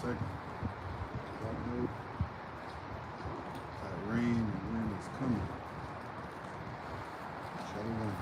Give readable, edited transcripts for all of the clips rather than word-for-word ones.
second. I know that rain and wind is coming. Shalom.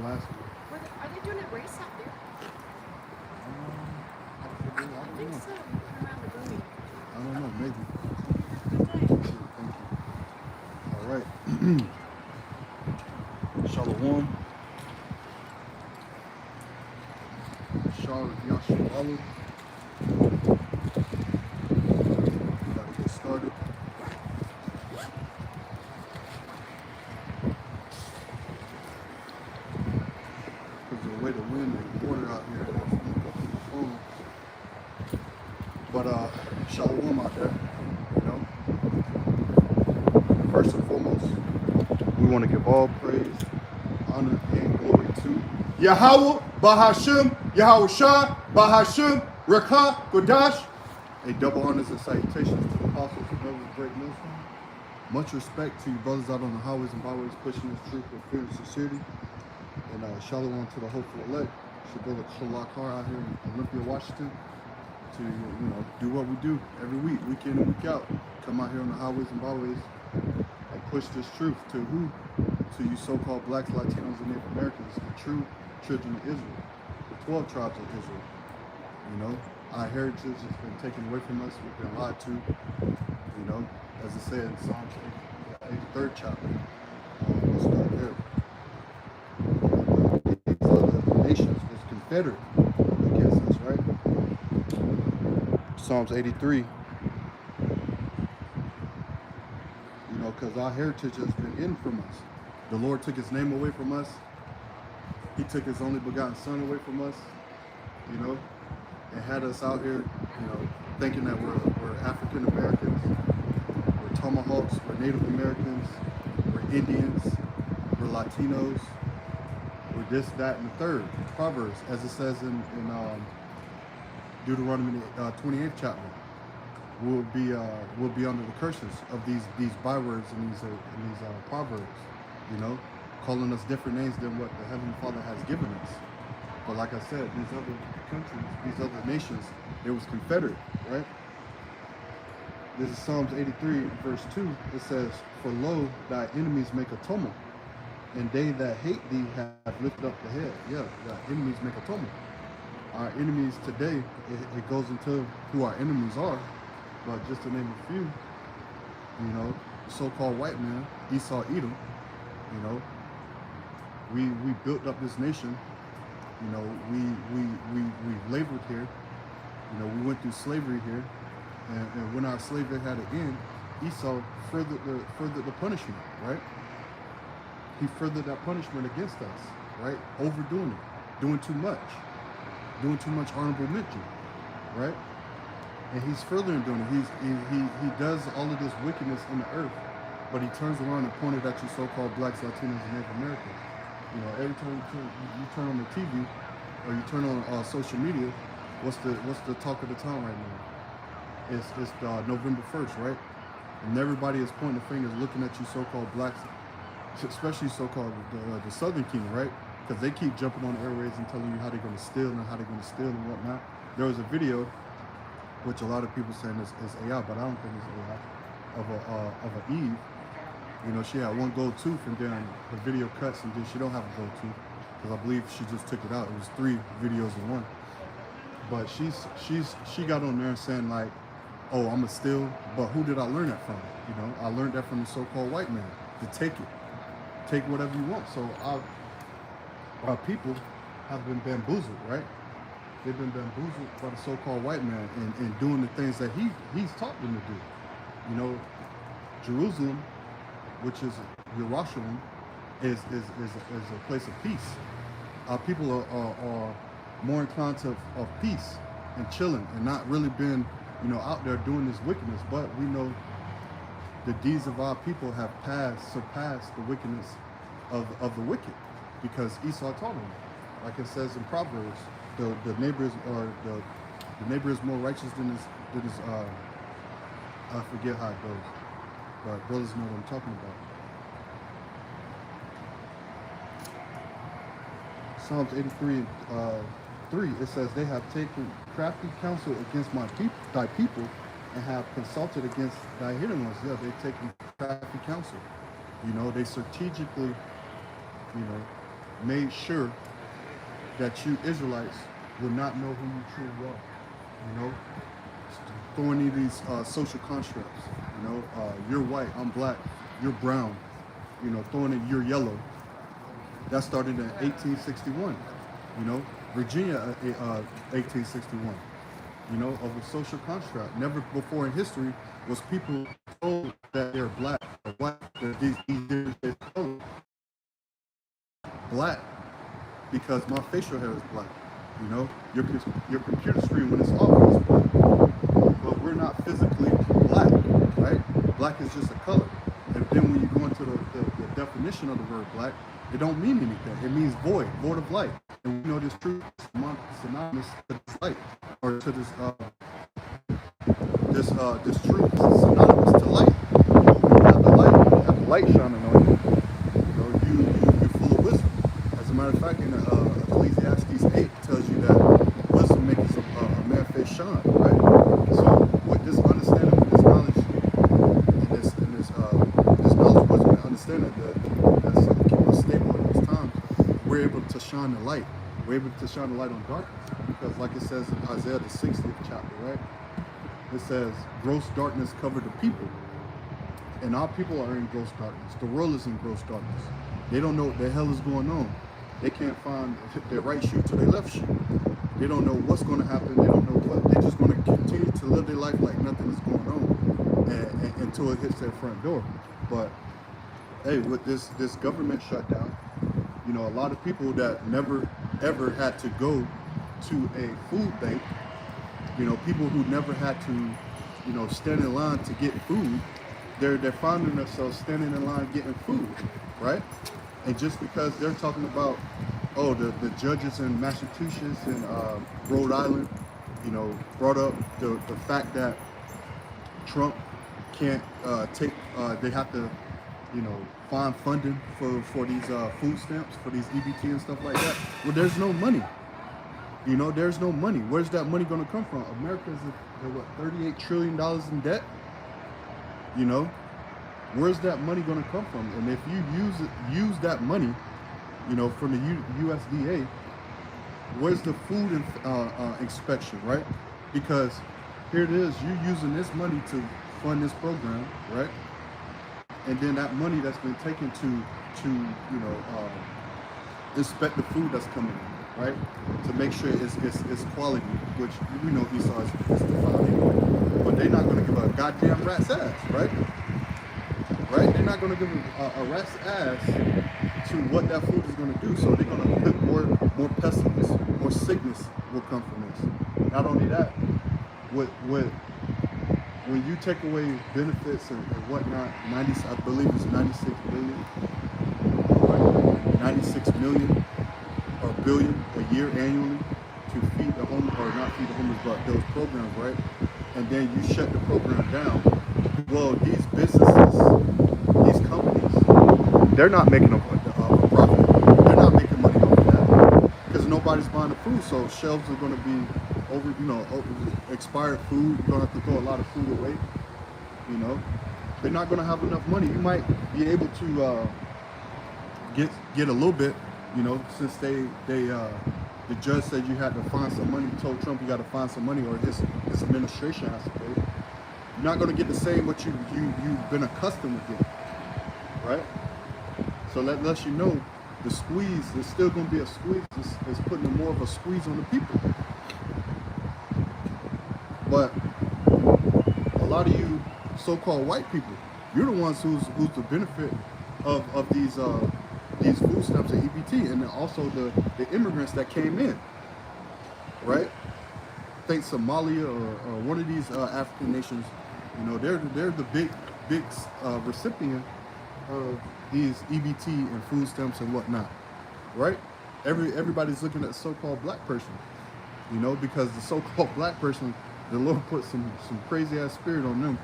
Last year. Are they doing a race out there? I think so. Around the building. I don't know, maybe. Thank you. All right. Shalom. Shalom Yashawalu. About to get started. The way the wind and water out here, that's my phone. But shalom out there, you know. First and foremost, we want to give all praise, honor, and glory to Yahweh, Bahashim, Yahweh Shah, Bahashim, Rakah, Godash. A double honors and salutations to the apostles and elders, great millstone. Much respect to you brothers out on the highways and byways pushing this truth with fear and sincerity. And shalom to the hopeful elect. It's your brother Shalakar out here in Olympia, Washington, to do what we do every week, week in and week out. Come out here on the highways and byways and push this truth to who? To you so-called blacks, Latinos, and Native Americans, the true children of Israel, the 12 tribes of Israel. You know, Our heritage has been taken away from us. We've been lied to. You know, as it said in Psalms 83rd chapter. Let's start there. These other nations was confederate against us, right? Psalms 83. You know, because our heritage has been hidden from us. The Lord took his name away from us. He took his only begotten son away from us, you know, and had us out here, you know, thinking that we're African Americans, we're Tomahawks, we're Native Americans, we're Indians, we're Latinos, we're this, that, and the third. Proverbs, as it says in Deuteronomy 28th chapter, will be under the curses of these bywords and these proverbs, you know, calling us different names than what the Heavenly Father has given us. But like I said, these other countries, these other nations, it was confederate, right? This is Psalms 83, verse 2. It says, "For lo, thy enemies make a tumult, and they that hate thee have lifted up the head." Yeah, thy enemies make a tumult. Our enemies today, it goes into who our enemies are, but just to name a few, you know, so-called white man, Esau, Edom, you know, we built up this nation, you know, we labored here, you know, we went through slavery here, and when our slavery had to end, Esau furthered the punishment, right? He furthered that punishment against us, right? Overdoing it, doing too much honorable mention, right? And he's furthering doing it. He does all of this wickedness in the earth, but he turns around and pointed at you so-called blacks, Latinos, and Native Americans. You know, every time you turn on the TV or you turn on social media, what's the talk of the town right now? It's November 1st, right? And everybody is pointing the fingers, looking at you so-called blacks, especially so-called the Southern Kingdom, right? Because they keep jumping on the airways and telling you how they're going to steal and how they're going to steal and whatnot. There was a video, which a lot of people saying is AI, but I don't think it's AI, of an Eve. You know, she had one gold tooth, and then the video cuts, and then she don't have a gold tooth, because I believe she just took it out. It was 3 videos in one. But she got on there saying like, "Oh, I'm a steal," but who did I learn that from? You know, I learned that from the so-called white man, to take whatever you want. So our people have been bamboozled, right? They've been bamboozled by the so-called white man and doing the things that he's taught them to do. You know, Jerusalem, which is Yerushalayim, is a place of peace. Our people are more inclined to of peace and chilling and not really being, you know, out there doing this wickedness. But we know the deeds of our people have surpassed the wickedness of the wicked, because Esau taught them. Like it says in Proverbs, the neighbor is more righteous than his I forget how it goes, but brothers know what I'm talking about. Psalms 83, 3, it says, "They have taken crafty counsel against thy people, and have consulted against thy hidden ones." Yeah, they've taken crafty counsel. You know, they strategically, you know, made sure that you Israelites will not know who you truly are. You know, throwing in these social constructs. You know, you're white, I'm black, you're brown. You know, throwing in you're yellow. That started in 1861. You know, Virginia, 1861. You know, of a social construct. Never before in history was people told that they're black or white. That these colors black because my facial hair is black. You know, your computer screen when it's off is black, but we're not physically black, right? Black is just a color. And then when you go into the definition of the word black, it don't mean anything. It means void of light. And we know this truth is synonymous to this light, or to this truth is synonymous to light. When you have the light shining on you, you know, you're full of wisdom. As a matter of fact, in Ecclesiastes 8 tells you that wisdom makes a man's face shine, right? So with this understanding, with this knowledge, and this knowledge, wisdom, and understanding that's keep us stable in these times, we're able to shine the light. We're able to shine the light on darkness. because like it says in Isaiah the 60th chapter, right? It says, gross darkness covered the people. And our people are in gross darkness. The world is in gross darkness. They don't know what the hell is going on. They can't find their right shoe to their left shoe. They don't know what's going to happen. They don't know what. They're just going to continue to live their life like nothing is going on until it hits their front door. But hey, with this government shutdown, you know, a lot of people that never ever had to go to a food bank, you know, people who never had to, you know, stand in line to get food, they're finding themselves standing in line getting food, right? And just because they're talking about, oh, the judges in Massachusetts and Rhode Island, you know, brought up the fact that Trump can't they have to, you know, find funding for these food stamps, for these EBT and stuff like that. Well, there's no money. You know, there's no money. Where's that money going to come from? America is what, $38 trillion in debt? You know, where's that money going to come from? And if you use that money, you know, from the USDA, where's the food inspection, right? Because here it is, you're using this money to fund this program, right? And then that money that's been taken to you know, inspect the food that's coming in, right? To make sure it's quality, which we know Esau is defiled anyway. But they're not going to give a goddamn rat's ass, right? Right? They're not going to give a rat's ass to what that food is going to do. So they're going to put more pestilence, more sickness will come from this. Not only that, when you take away benefits and whatnot, I believe it's 96 billion, right? 96 million or billion a year annually to feed the homeless, or not feed the homeless, but those programs, right? And then you shut the program down. Well, these businesses, these companies, they're not making a profit. They're not making money off of that because nobody's buying the food. So shelves are going to be expired food. You're going to have to throw a lot of food away. You know, they're not going to have enough money. You might be able to get a little bit. You know, since the judge said you had to find some money, told Trump you got to find some money, or his administration has to pay. You're not going to get the same what you've been accustomed to getting, right? So that lets you know the squeeze. There's still going to be a squeeze. It's putting more of a squeeze on the people. But a lot of you so-called white people, you're the ones who's the benefit of these food stamps and EBT, and then also the immigrants that came in, right? Think Somalia or one of these African nations, you know, they're the big recipient of these EBT and food stamps and whatnot, right? Everybody's looking at the so-called black person, you know, because the so-called black person, the Lord put some crazy ass spirit on them.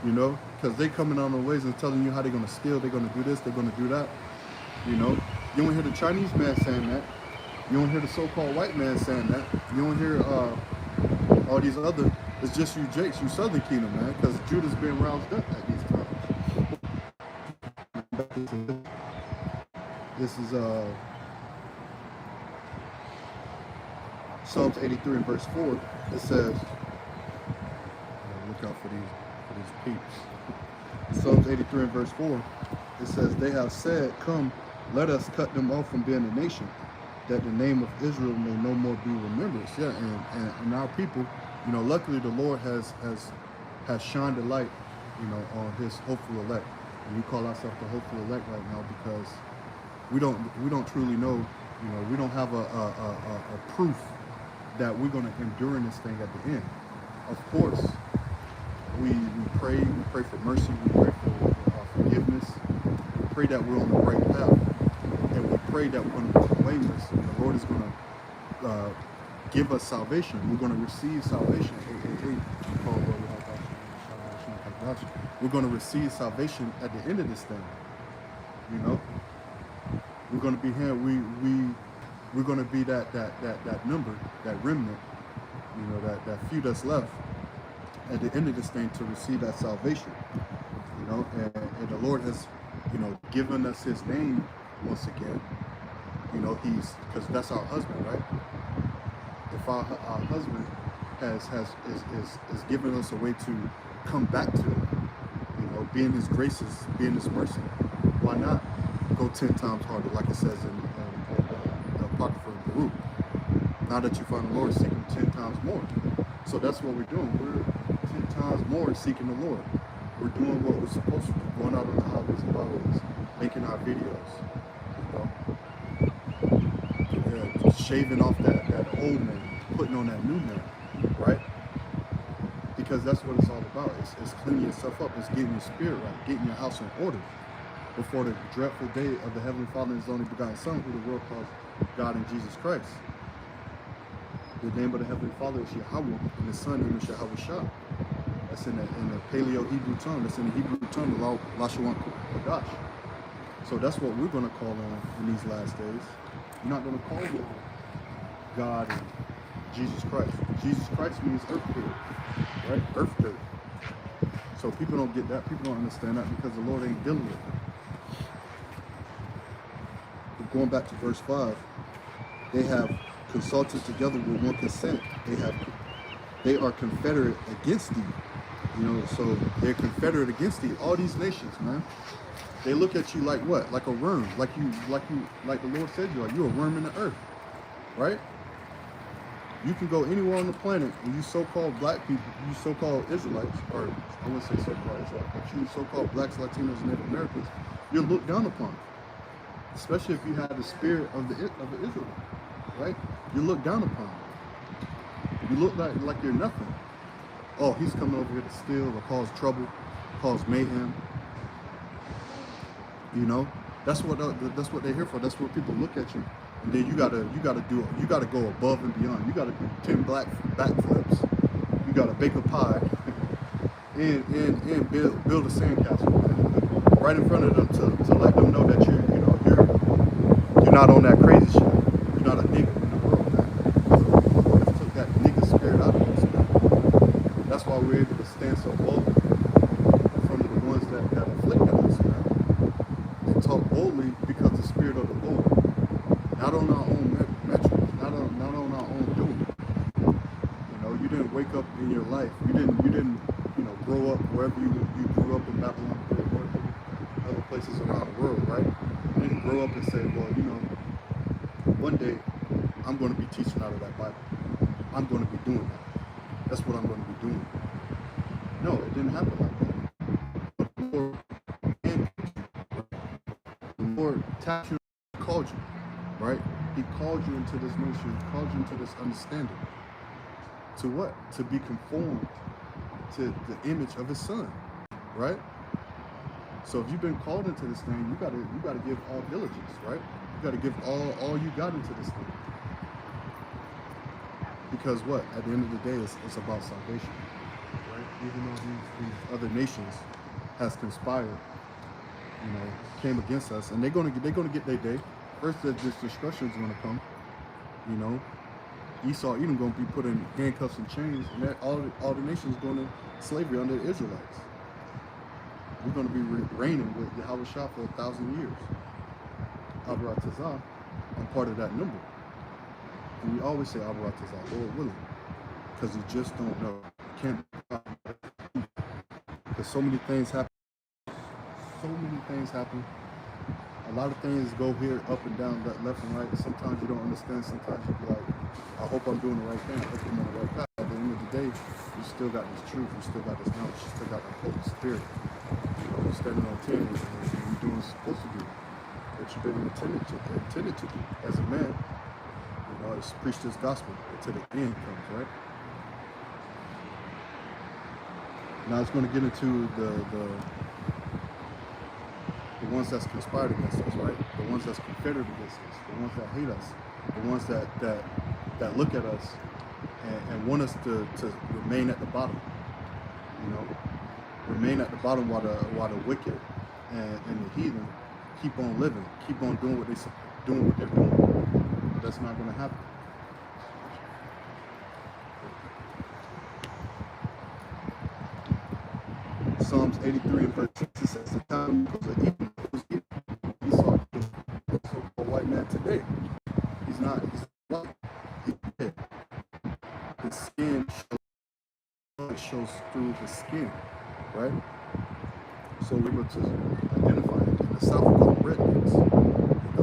You know, because they coming on the ways and telling you how they're going to steal, they're going to do this, they're going to do that. You know, you don't hear the Chinese man saying that. You don't hear the so-called white man saying that. You don't hear all these other. It's just you Jakes, you Southern Kingdom, man, because Judah's been roused up at these times. This is Psalms 83 and verse 4. It says, look out for these peeps. Psalms 83 and verse 4, it says, they have said, come, let us cut them off from being a nation, that the name of Israel may no more be remembered. Yeah, and our people, you know, luckily the Lord has shined a light, you know, on his hopeful elect. And we call ourselves the hopeful elect right now because we don't truly know, you know, we don't have a proof that we're going to endure in this thing at the end. Of course, we pray for mercy, we pray for forgiveness, we pray that we're on the right path, and we pray that we're going to be blameless. The Lord is going to give us salvation. We're going to receive salvation. We're going to receive salvation at the end of this thing. You know, we're going to be here. We're going to be that number, that remnant. You know, that few that's left at the end of this thing to receive that salvation, you know, and the Lord has, you know, given us his name once again, you know, because that's our husband, right? if our husband is giving us a way to come back to him, be in his graces, be in his mercy, why not go 10 times harder, like it says in the Apocrypha of Baruch? Now that you find the Lord, seek him 10 times more. So that's what we're doing. We're 10 times more seeking the Lord. We're doing what we're supposed to do, going out on the highways and byways, making our videos, shaving off that old man, putting on that new man, right? Because that's what it's all about. It's cleaning yourself up. It's getting your spirit right, getting your house in order before the dreadful day of the Heavenly Father and His only begotten Son, who the world calls God and Jesus Christ. The name of the Heavenly Father is Yahweh, and His Son name is Yahweh Shah. That's in the Paleo Hebrew tongue. That's in the Hebrew tongue, the Lashawan Kodash. So that's what we're going to call on in these last days. We're not going to call on God and Jesus Christ. Jesus Christ means earth dirt, right? Earth dirt. So people don't get that. People don't understand that because the Lord ain't dealing with it. But going back to verse 5, they have consulted together with one consent. They are confederate against thee. So they're confederate against thee. All these nations, man. They look at you like what? Like a worm. Like the Lord said you are. You're a worm in the earth, right? You can go anywhere on the planet, and you so-called black people, you so-called Israelites, or I wouldn't say so-called Israelites, but you so-called blacks, Latinos, and Native Americans, you're looked down upon. Especially if you have the spirit of the Israelite, right? You're looked down upon. You look like you're nothing. Oh, he's coming over here to steal or cause trouble, cause mayhem. That's what they're here for. That's where people look at you, and then you gotta go above and beyond. You gotta do 10 backflips. You gotta bake a pie, and build a sandcastle right in front of them to let them know that you're not on that crazy shit. You're not a nigga in the world, man. So let's took that nigga spirit out of us, man. That's why we're able to stand so boldly in front of the ones that afflicted us, man. And talk boldly because the spirit of the Lord, not on our own metrics, not on our own doing. You didn't wake up in your life. You didn't grow up wherever you grew up in Babylon or other places around the world, right? You didn't grow up and say, well, one day I'm going to be teaching out of that Bible. I'm going to be doing that. That's what I'm going to be doing. No, it didn't happen like that. The Lord tapped you, called you, right? He called you into this nation. He called you into this understanding. To what? To be conformed to the image of His Son, right? So if you've been called into this thing, you gotta give all diligence, right? You gotta give all you got into this thing. Because what? At the end of the day, it's about salvation, right? Even though these other nations has conspired, came against us, and they're gonna get their day. First, this destruction is gonna come, Esau, Edom going to be put in handcuffs and chains, and that all the nations going to slavery under the Israelites. We're going to be reigning with Yahweh Shah for 1,000 years. Abarat Tazah, I'm part of that number. And we always say Abarat Tazah, Lord willing, because you just don't know. You can't, because so many things happen. A lot of things go here, up and down, left and right. Sometimes you don't understand. Sometimes you be like, I hope I'm doing the right thing. I hope I'm on the right path. At the end of the day, you still got this truth. You still got this knowledge. You still got the Holy Spirit. You're standing on 10 and you're doing what you're supposed to do. What you've been intended to do as a man. It's preach this gospel until the end comes, right? Now it's going to get into the ones that's conspired against us, right? The ones that's confederate against us, the ones that hate us, the ones that look at us and want us to remain at the bottom, remain at the bottom while the wicked and the heathen keep on living, keep on doing what they're doing. But that's not going to happen. Psalms 83 and verse 6 says, the time goes of Edom. Esau, a white man today. He's white. He's dead. skin it shows through the skin, right? So we're able to identify it. In the south, we call them rednecks.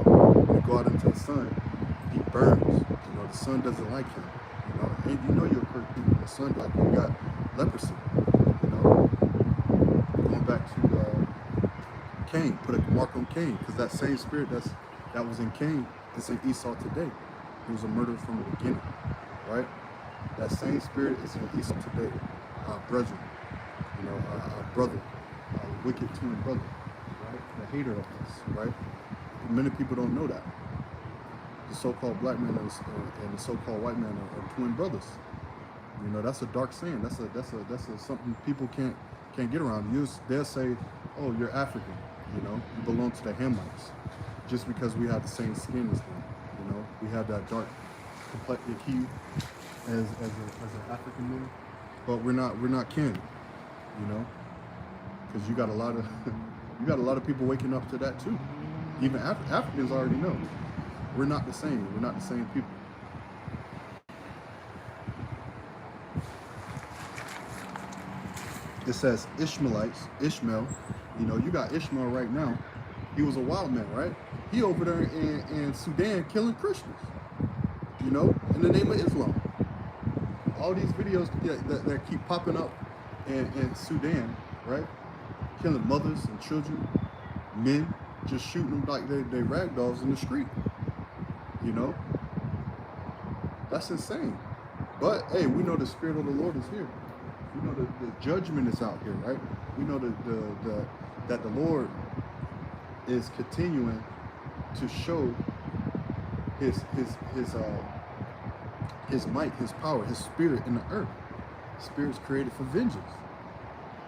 When you go out into the sun, he burns. The sun doesn't like him. And you'll hurt people in the sun like you got leprosy. Going back to Cain, put a mark on Cain, because that same spirit that was in Cain is in Esau today. He was a murderer from the beginning, right? That same spirit is in Esau today. Our brethren, our brother, our wicked twin brother, right? The hater of us, right? Many people don't know that. The so-called black man and the so-called white man are twin brothers. That's a dark saying. That's something people can't get around. They'll say, "Oh, you're African. You belong to the Hamites," just because we have the same skin as them. We have that dark complexion hue as an African man, but we're not kin. Because you got a lot of people waking up to that too. Even Africans already know. We're not the same. We're not the same people. It says Ishmaelites, Ishmael. You got Ishmael right now. He was a wild man, right? He over there in Sudan killing Christians, in the name of Islam. All these videos that keep popping up in Sudan, right? Killing mothers and children, men, just shooting them like they rag dolls in the street. That's insane. But hey, we know the Spirit of the Lord is here. We know the judgment is out here, right? We know that the Lord is continuing to show his might, his power, his spirit in the earth. Spirit's created for vengeance.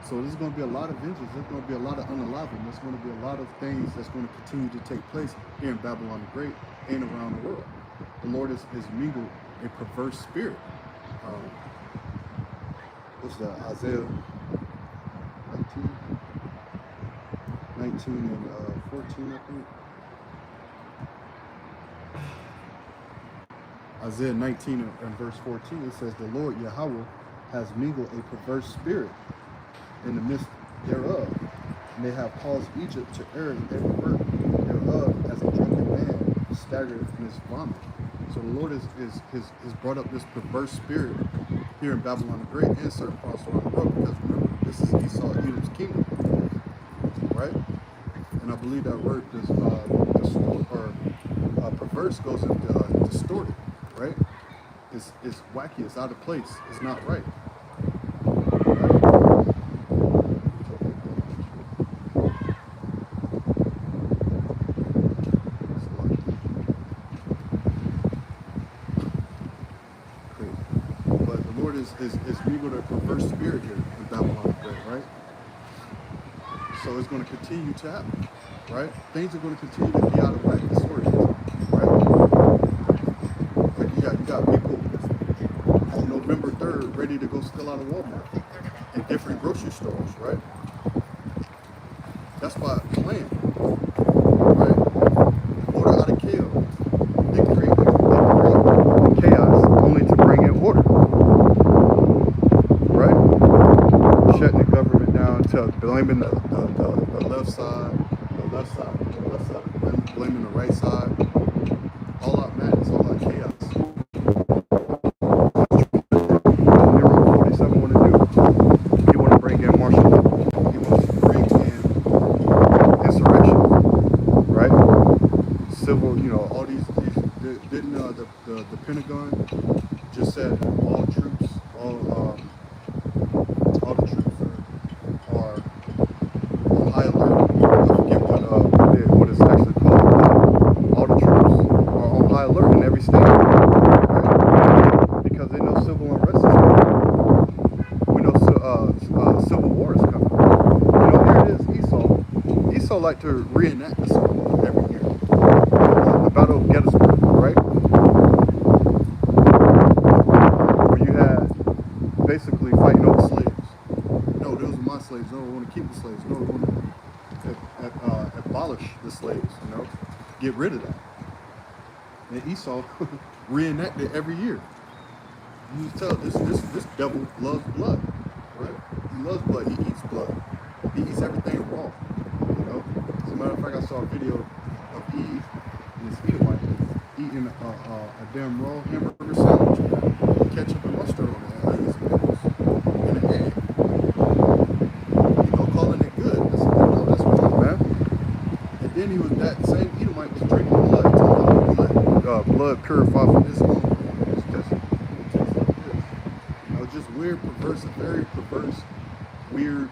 So there's going to be a lot of vengeance. There's going to be a lot of unaliving. There's going to be a lot of things that's going to continue to take place here in Babylon the Great and around the world. The Lord has mingled a perverse spirit. What's that? Isaiah 19 and 14, I think. Isaiah 19 and verse 14, it says, "The Lord Yahweh has mingled a perverse spirit in the midst thereof, and they have caused Egypt to err in every work thereof, as a drunken man staggered in his vomit." So the Lord has brought up this perverse spirit here in Babylon the Great and certain parts around the world, because remember, this is Esau, Edom's kingdom, right? And I believe that word perverse goes into distorted, right? It's wacky, it's out of place, it's not right. Is mingled a perverse spirit here in Babylon, right? So it's going to continue to happen, right? Things are going to continue to be out of whack, distorted, right? Like you got people on November 3rd ready to go steal out of Walmart and different grocery stores, right? That's by plan, right? Order out of chaos. They create chaos only to bring in order. Shutting the government down to blaming the left side, blaming the right side. All out madness, all out chaos. Nero 47 want to do. He want to bring in martial law. He wants to bring in insurrection, right? Civil, all these didn't the Pentagon just said all troops, all the troops are on high alert. I forget what it's actually called. All the troops are on high alert in every state, right? Because they know civil unrest is coming. We know civil war is coming. Here it is, Esau. Esau like to reenact this every year. The Battle of Gettysburg, right? Where you had basically fighting over slaves. No, those are my slaves. No, we want to keep the slaves. No, we want to abolish the slaves, get rid of that. And Esau reenacted every year. You tell this devil loves blood, right? He loves blood. He eats blood. He eats everything raw. You know. As a matter of fact, I saw a video of Eve and this Edomite eating a damn raw hamburger sandwich, man. Ketchup and mustard on it, onions and pickles, and an egg. You know, calling it good. I said, no, that's wrong, man. And then he was that same Edomite was drinking blood. Talking about blood purified from this long. Just weird, perverse, a very perverse, weird,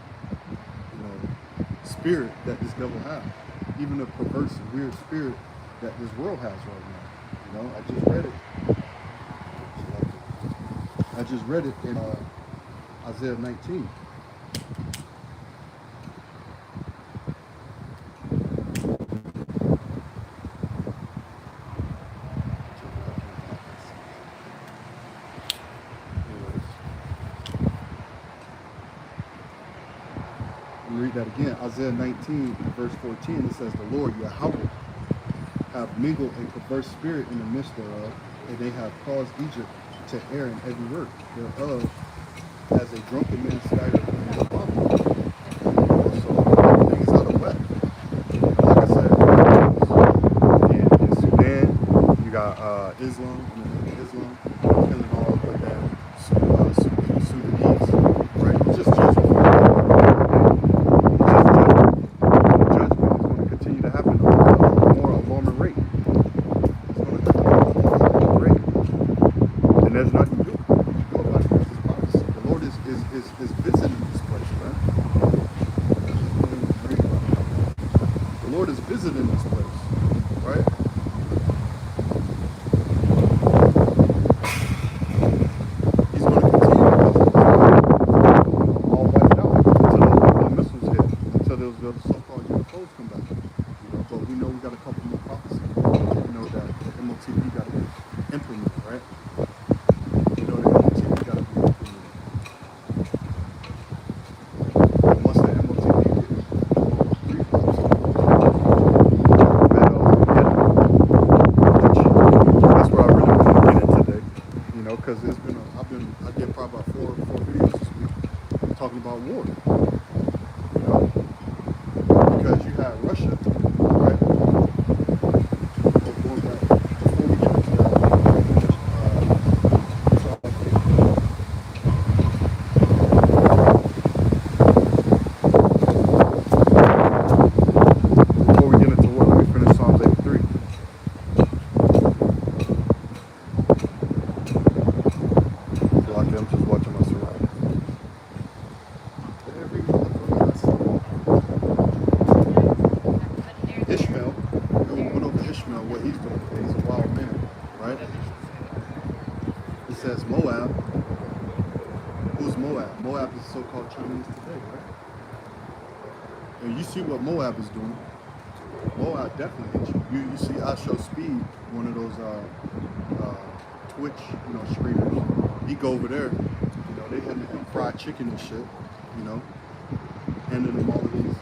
spirit that this devil has. Even a perverse, weird spirit that this world has right now. I just read it. I just read it in Isaiah 19. Read that again. Isaiah 19, verse 14, it says, the Lord Yahweh have mingled a perverse spirit in the midst thereof, and they have caused Egypt to err in every work thereof, as a drunken man staggered in his vomit. So everything is out of whack. Like I said, in Sudan, you got Islam, Islam, killing all of that Sudanese, right? It's just judgment. There's nothing to do. Go about it. The Lord is visiting this place, man. The Lord is visiting this place, right? He's going to continue to visit this place. All wiped out until the missiles hit, until those so-called UFOs come back. But we know we got a couple more prophecies. We know that the MOTP got to implement, right? Because I did probably about four videos this week talking about war, because you have Russia, right? Before we get into before we get into war, let me finish Psalms 83. I'm just watching my surroundings. Ishmael, we went over Ishmael, what he's doing. He's a wild man, right? It says Moab. Who's Moab? Moab is so-called Chinese today, right? And you see what Moab is doing. Moab definitely hits you. You see I Show Speed, one of those Twitch, streamers. He go over there, they handing him fried chicken and shit, handing him all of these,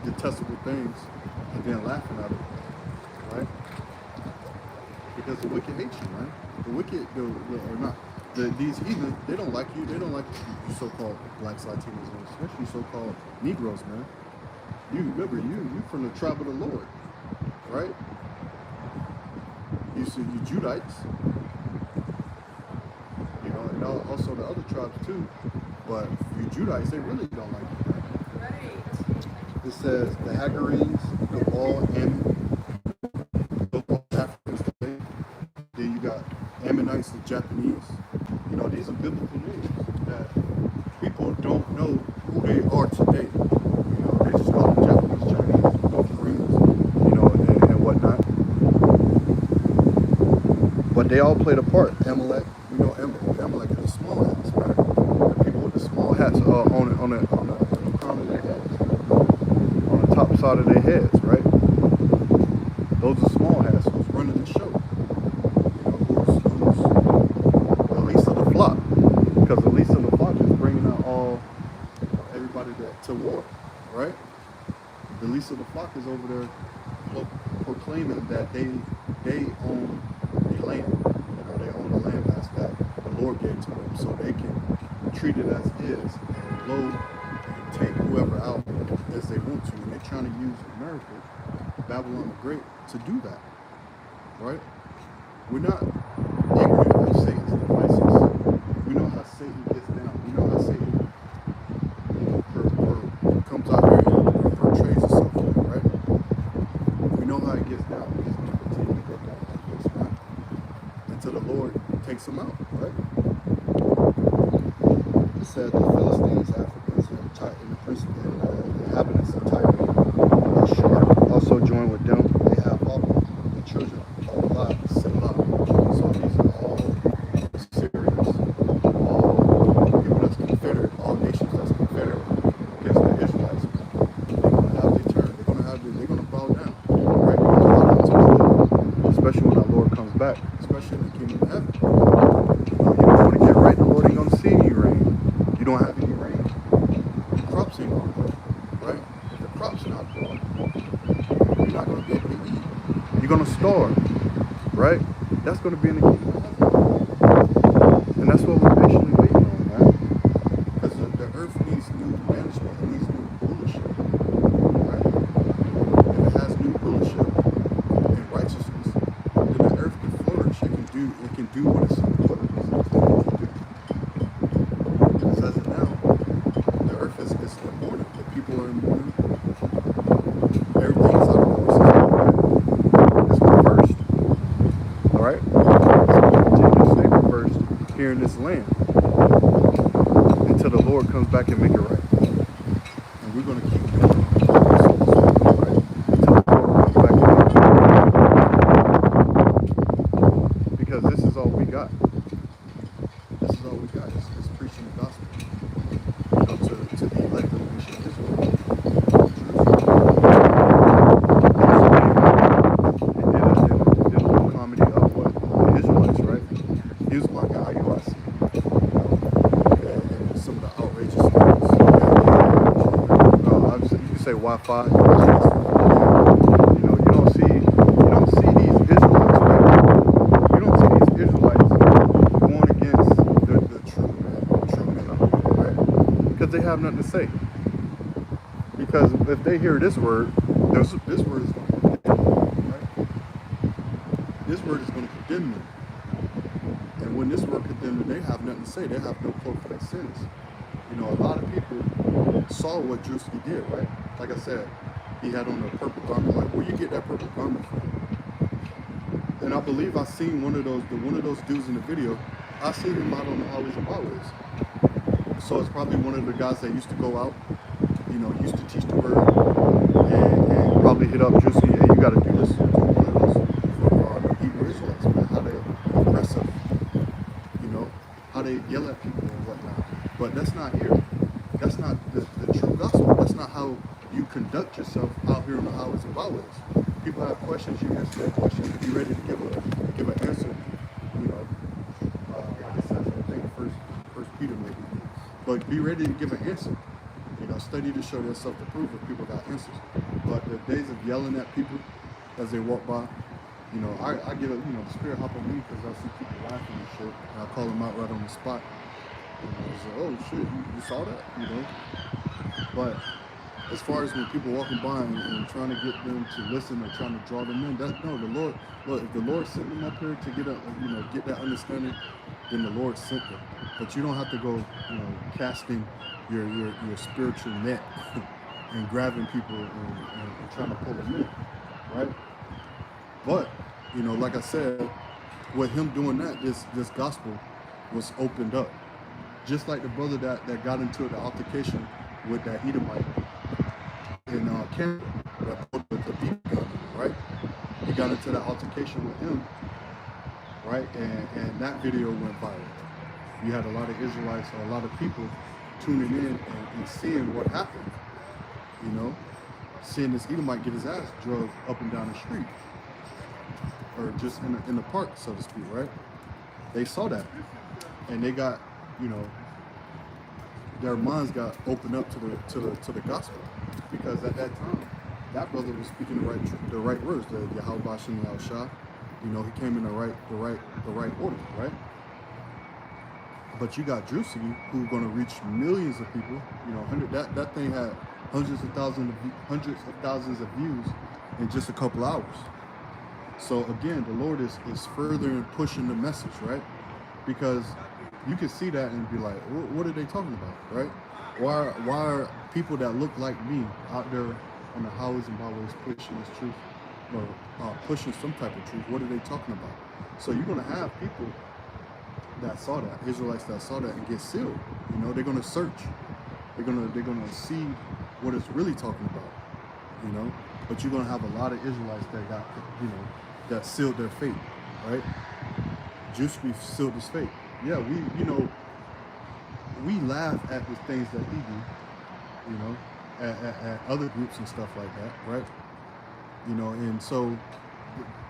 detestable things, and then laughing at it, right? Because the wicked hate you, man. The wicked, or not, these heathen, they don't like you. They don't like you so-called blacks, Latinos, and especially so-called Negroes, man. You remember, you from the tribe of the Lord, right? You see, you Judites. And also the other tribes too, but you Judites, they really don't like you. Right. It says the Hagarenes, the all Africans today. Then you got Ammonites, the Japanese. These are biblical names that people don't know who they are today. They just call them Japanese, Chinese, North Koreans, and whatnot. But they all played a part. Amalek. Amalek is a small hats, right? The people with the small hats on the crown of their heads, on the top side of their heads, right? Those are small hats. Who's running the show? Who's the least of the flock? Because the least of the flock is bringing out everybody to war, right? The least of the flock is over there proclaiming that they own the land. They own the land. That's that. The Lord gave to them, so they can treat it as is and load and take whoever out as they want to. And they're trying to use America, Babylon the Great, to do that, right? We're not ignorant of Satan's devices. We know how Satan gets down. We know how Satan comes out here and portrays himself, right? We know how he gets down. He's going to continue to go down like this, right? Until the Lord takes him out, right? It said the Philistines, Africans, and the principal inhabitants of Tyre, Ashur, also joined with them. They have all the children of Lot, Selah. So these are all Syrians, all people that's confederate, all nations that's confederate against the Israelites. They're gonna have their turn. They're gonna bow down, right? They're gonna bow down to the Lord, especially when our Lord comes back, especially in the kingdom of heaven. You don't want to get right, the Lord ain't gonna see you rain. You don't have any rain. The crops ain't gonna grow, right? If the crops not growing, you're not gonna be able to eat. You're gonna starve, right? That's gonna be in the kingdom of heaven. And that's what we're patiently waiting on, man. Because the earth needs new management, it needs new rulership, right? If it has new rulership and righteousness, then the earth can flourish. It can do what it's supposed to do. Because as of now, the earth is in mourning. The people are in mourning. Everything's out of order. It's reversed. All right? It's going to continue to stay reversed here in this land until the Lord comes back and make it right. And we're going to keep doing it. Right? Until the Lord comes back and make it right. Because this is all we got. This is all we got. It's preaching the gospel. You know, to the elect of the nation of Israel. They did a little comedy of what the Israelites, right? He was like IUIC. And some of the outrageous things. You can say Wi-Fi. You know, you don't see these Israelites, right? You don't see these Israelites going against the true men of it, right? Because they have nothing to say. Because if they hear this word, this word is going to condemn them, right? This word is going to condemn them. And when this word condemns them, they have nothing to say. They have no cloak for their sins. You know, a lot of people saw what Drewski did, right? Like I said, he had on a purple garment. Like, where you get that purple garment from? And I believe I seen one of those dudes in the video. I seen him out on the Always and Always. So it's probably one of the guys that used to go out, you know, used to teach the word, and probably hit up Drewski. Hey, you got to do this. One of those for the Hebrew Israelites, man. How they aggressive, you know, how they yell at people and whatnot. But that's not here. That's not the true gospel. That's not how you conduct yourself out here on the highways and byways. People have questions, you answer their questions. Be ready to give an answer. You know, like it says, I think First Peter maybe. But be ready to give an answer. You know, study to show yourself to prove if people got answers. But the days of yelling at people as they walk by, you know, I get a, you know, the spirit hop on me because I see people laughing and shit, and I call them out right on the spot. And I was like, oh shit, you saw that, you know? But as far as when people walking by and trying to get them to listen or trying to draw them in, no, the Lord, look, if the Lord sent them up here to get that understanding, then the Lord sent them. But you don't have to go, you know, casting your spiritual net and grabbing people and trying to pull them in, right? But, you know, like I said, with him doing that, this gospel was opened up. Just like the brother that got into the altercation with that Edomite in Canada, that put the beat gun, right? He got into that altercation with him, right? And that video went viral. You had a lot of Israelites or a lot of people tuning in and seeing what happened, you know? Seeing this Edomite get his ass drugged up and down the street. Or just in the park, so to speak, right? They saw that. And they got, you know, their minds got opened up to the gospel, because at that time, that brother was speaking the right words, the Yahweh Bashem Yahweh Shah. You know, he came in the right order, right? But you got Juicy, who's going to reach millions of people. You know, that thing had hundreds of thousands of views in just a couple hours. So again, the Lord is further pushing the message, right? Because you can see that and be like, what are they talking about, right? Why are people that look like me out there on the highways and byways pushing this truth, or pushing some type of truth? What are they talking about? So you're gonna have people that saw that, Israelites that saw that and get sealed. You know, they're gonna search. They're gonna see what it's really talking about. You know, but you're gonna have a lot of Israelites that got, you know, that sealed their fate, right? Juicy sealed his fate. Yeah, we laugh at the things that he do, you know, at other groups and stuff like that, right? You know, and so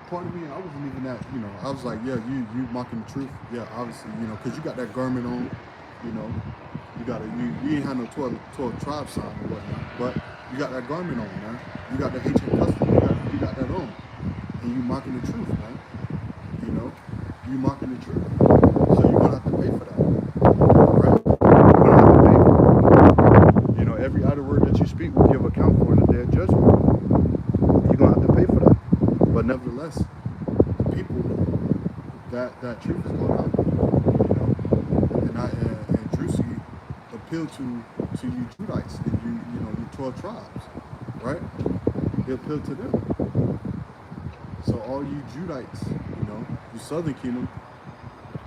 part of me, I wasn't even that, you know, I was like, yeah, you mocking the truth. Yeah, obviously, you know, because you got that garment on, you know, you ain't had no 12 tribe sign or whatnot, but you got that garment on, man. You got the ancient custom, you got that on. And you mocking the truth, man. You know, you mocking the truth. So you're gonna have to pay for that, right? You're gonna have to pay for it. You know, every idle word that you speak will give account for in the day of judgment. You're gonna have to pay for that. But nevertheless, the people that truth is going out. You know, and Drusi appealed to you Judites and you know, you 12 tribes, right? He appealed to them. So all you Judites, you know, you Southern Kingdom,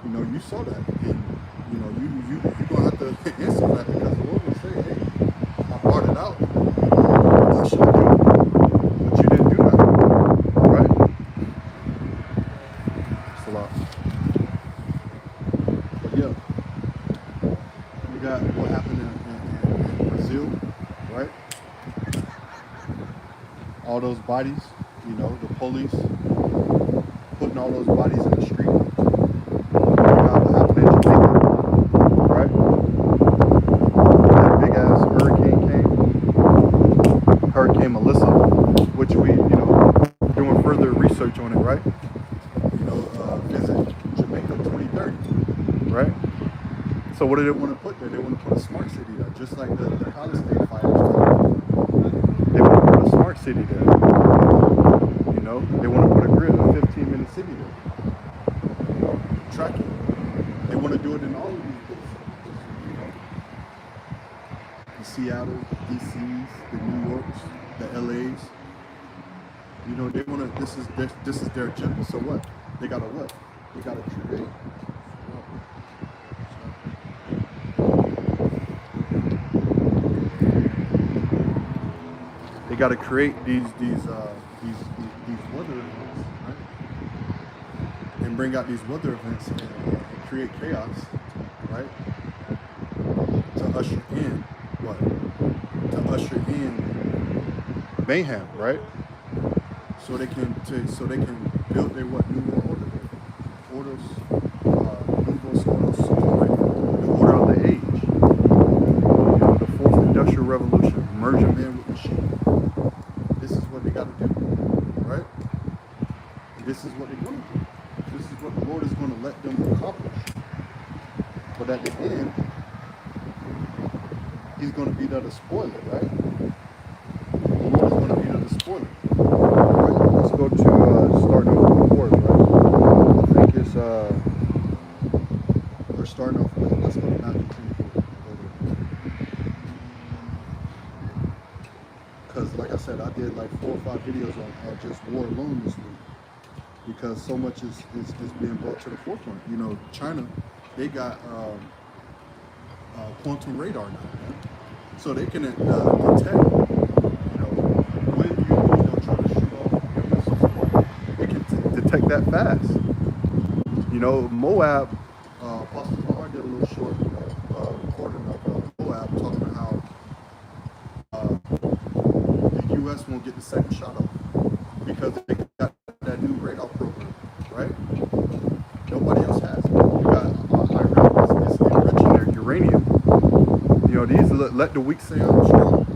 you know, you saw that, and you know, you gonna have to answer for that, because the Lord will say, hey, I brought it out, I showed you, but you didn't do that, right? It's a lot. But yeah, you got what happened in Brazil, right? All those bodies, you know, the police putting all those bodies in the street. You got what happened in Jamaica, right? That big ass hurricane came, Hurricane Melissa, which we, you know, doing further research on it, right? You know, visit Jamaica 2030, right? So what do they want to put there? They want to put a smart city there, just like the Palestine fires. They want to put a smart city there. You know, they want to put a grid, a 15-minute city there. You know, tracking. They want to do it in all of these places. You know, the Seattle, DCs, the New Yorks, the LAs. You know, they want to. This is their agenda. So what? They gotta what? They gotta create. They got to create these weather events, right? And bring out these weather events and create chaos, right? To usher in what? To usher in mayhem, right? So they can build their what? New World Order, the order of the age. You know, the fourth industrial revolution, merge a man with machine. This is what they got to do, right? This is what they're going to do. This is what the Lord is going to let them accomplish. But at the end, He's going to be there to spoil it, right? The Lord is going to be there to spoil it. Right? Let's go to starting off with the word, right? I think it's we're starting off with, let's go to Matthew 24. Because like I said, I did like 4 or 5 videos on just war alone this week, because so much is being brought to the forefront. You know, China, they got quantum radar now, man. So they can detect, you know, when you try to shoot off your missiles. They can detect that fast. You know, Moab, Apostle Tahar did a little short recording of Moab talking about how the U.S. won't get the second shot off because they got that new radar program, right? Nobody else has it. You got Iran is enriching their uranium. You know, these let the weak say I'm strong.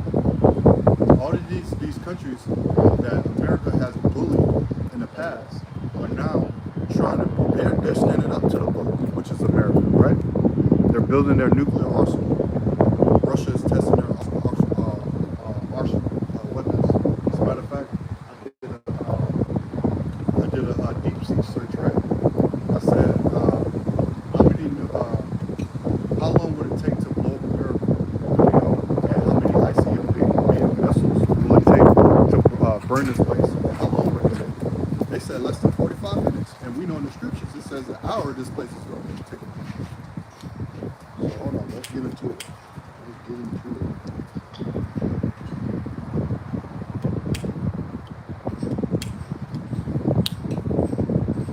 All of these countries that America has bullied in the past are now trying to, they're standing up to the bully, which is America, right? building their nuclear arsenal. Russia is testing their weapons. As a matter of fact, I did a deep sea search, right? I said, how long would it take to blow up Europe? And how many ICBM missiles will it take to burn this place? And how long would it take? They said less than 45 minutes. And we know in the scriptures it says an hour this place is going to take. So hold on, let's get into it. Let's get into it.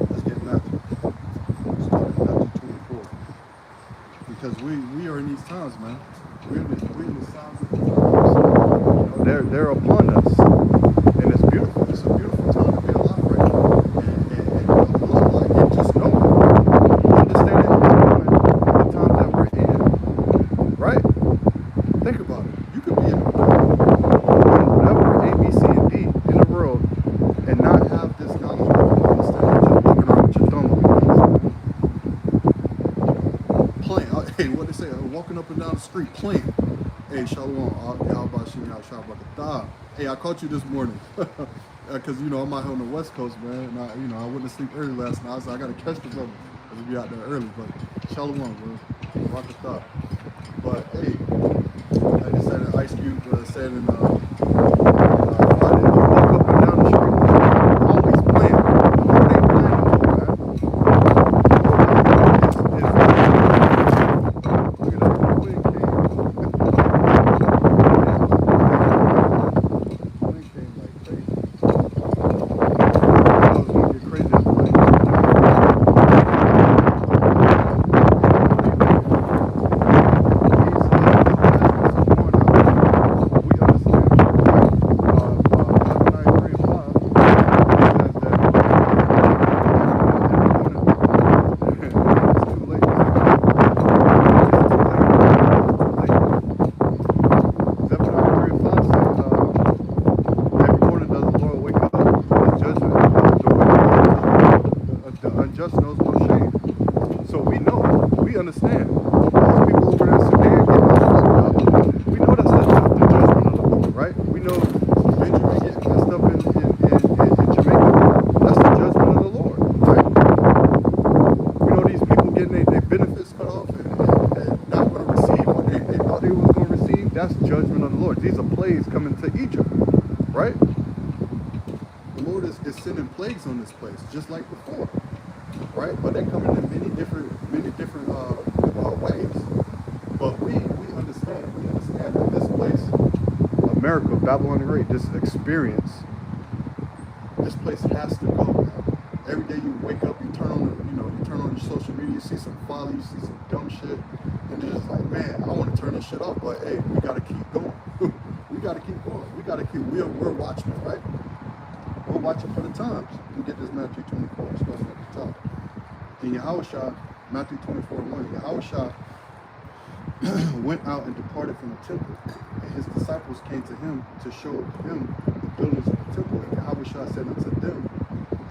Let's get Matthew. Start at Matthew 24. Because we are in these times, man. We're in the signs of the times. They're upon us. And it's beautiful. It's a beautiful time to be alive right now. And look like it, just know it. Understand it, the times that we're in. Right? Think about it. You could be in whatever A, B, C, and D in the world and not have this knowledge or understanding, just walking around with your thumb up your playing. Hey, what they say? Walking up and down the street playing. Hey, Shalom. Hey, I caught you this morning. Because, I'm out here on the West Coast, man. And I went to sleep early last night. I said, I got to catch the brother. Because we out there early. But Shalom, bro. Rock the thought. But, hey, I just had an Ice Cube said in Friday, walk up and down the street. Always playing. They ain't playing no more, man. Look at that. Queen came. Queen came like crazy. I was going to get crazy at the night. Just knows no shame. So we understand. Those people over there, Sudan, getting fucked up. We know that's the judgment of the Lord, right? We know Benjamin getting messed up in Jamaica. That's the judgment of the Lord, right? We know these people getting their benefits cut off and not going to receive what they thought they was going to receive. That's judgment of the Lord. These are plagues coming to Egypt, right? The Lord is sending plagues on this place, just like before. Right, but they come in many different ways. But we understand that this place, America, Babylon the Great, this experience, this place has to go, man. Every day you wake up, you turn on your social media, you see some folly, you see some dumb shit, and you're just like, man, I want to turn this shit off, but hey, we gotta keep going. We gotta keep going. We're watchmen, right? We're watching for the times. You get this Matthew 24, starting at the top. And Yahushua, Matthew 24:1, Yahushua went out and departed from the temple, and his disciples came to him to show him the buildings of the temple. And Yahushua said unto them,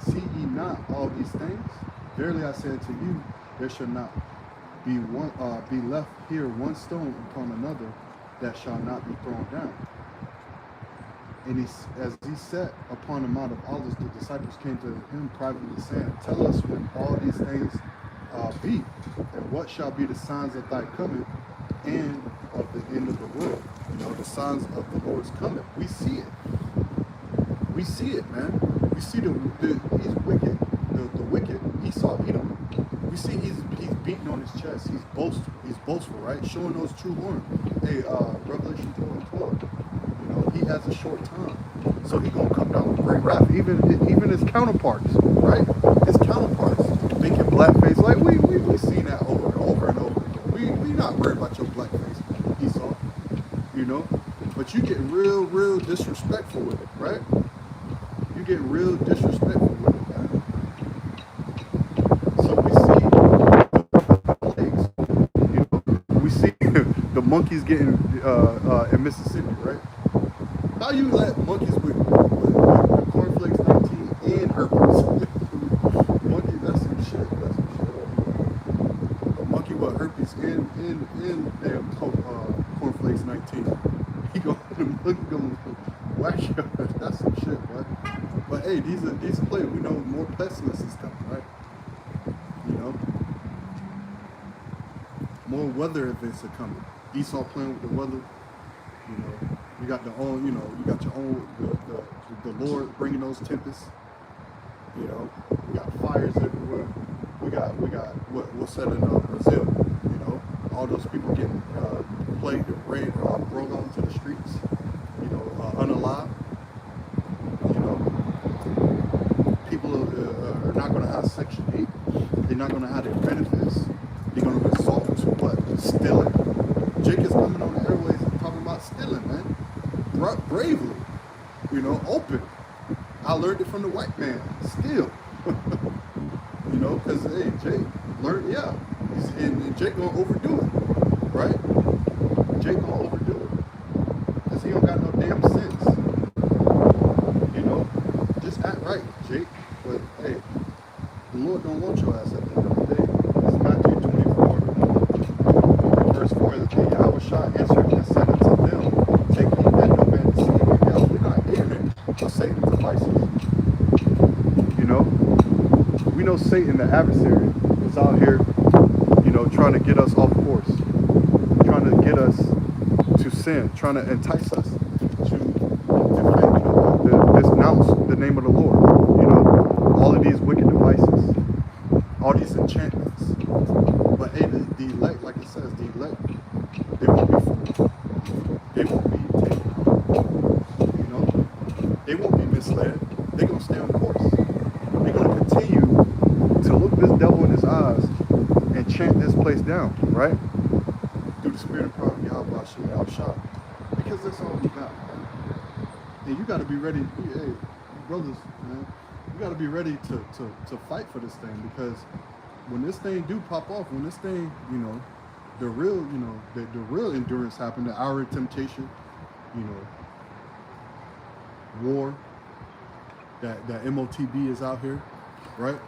see ye not all these things? Verily I say unto you, there shall not be left here one stone upon another that shall not be thrown down. And as he sat upon the Mount of Olives, the disciples came to him privately, saying, tell us when all these things be, and what shall be the signs of thy coming and of the end of the world. The signs of the Lord's coming. We see it, man. We see he's wicked, the wicked, Esau, Edom. We see he's beating on his chest. He's boastful, right? Showing those true horns. Hey, Revelation 12:12. He has a short time, so he's gonna come down with great wrath. Even his counterparts, right? His counterparts making blackface. Like we see that over and over again. We not worried about your blackface, Esau. But you get real disrespectful with it, right? You get real disrespectful with it, man. So we see plagues. We see the monkeys getting in Mississippi, right? How you let monkeys with cornflakes 19 and herpes? Monkey, that's some shit. A monkey what? herpes and damn cornflakes 19. He gonna whack you. That's some shit, boy. But hey, these are players. We know more pessimists is coming, right? You know, more weather events are coming. Esau playing with the weather. You know, you got the own. You know, you got your own. The Lord bringing those tempests. You know, we got fires everywhere. We got what's said in Brazil. You know, all those people getting plagued and brought onto the streets. You know, unalive. You know, people are not going to have Section 8. They're not going to have their benefits. They're going to resort to what? Stealing. Jake is coming on the airways and talking about stealing, man. Bravely. You know, open. I learned it from the white man. Steal. You know, because, hey, Jake learned, yeah. And Jake going to overdo it. Right? Jake going to overdo it. Because he don't got no damn sense. You know? Just act right, Jake. But, hey, the Lord don't want your ass at the end of the day. It's Matthew 24, verse 4. Yahweh Shah answered and said unto them, take heed that no man deceive you. Yeah, we're not ignorant of Satan's devices. You know? We know Satan, the adversary, is out here, you know, trying to get us off course. Trying to get us to sin. Trying to entice us to denounce the name of the Lord. You know? All of these wicked devices. All these enchantments. But hey, the elect, like it says, the elect, they won't be fooled. They won't be taken. You know? They won't be misled. They're going to stay on course. They're going to continue to look this devil in his eyes and chant this place down, right? Through the spirit and power of Yahweh Shem Al-Shah. Because that's all we got. And you got to be ready, hey, brothers, man, you got to be ready to fight for this thing, because when this thing do pop off, when this thing, you know, the real, you know, the real endurance happen, the hour of temptation, you know, war, that MOTB is out here, right?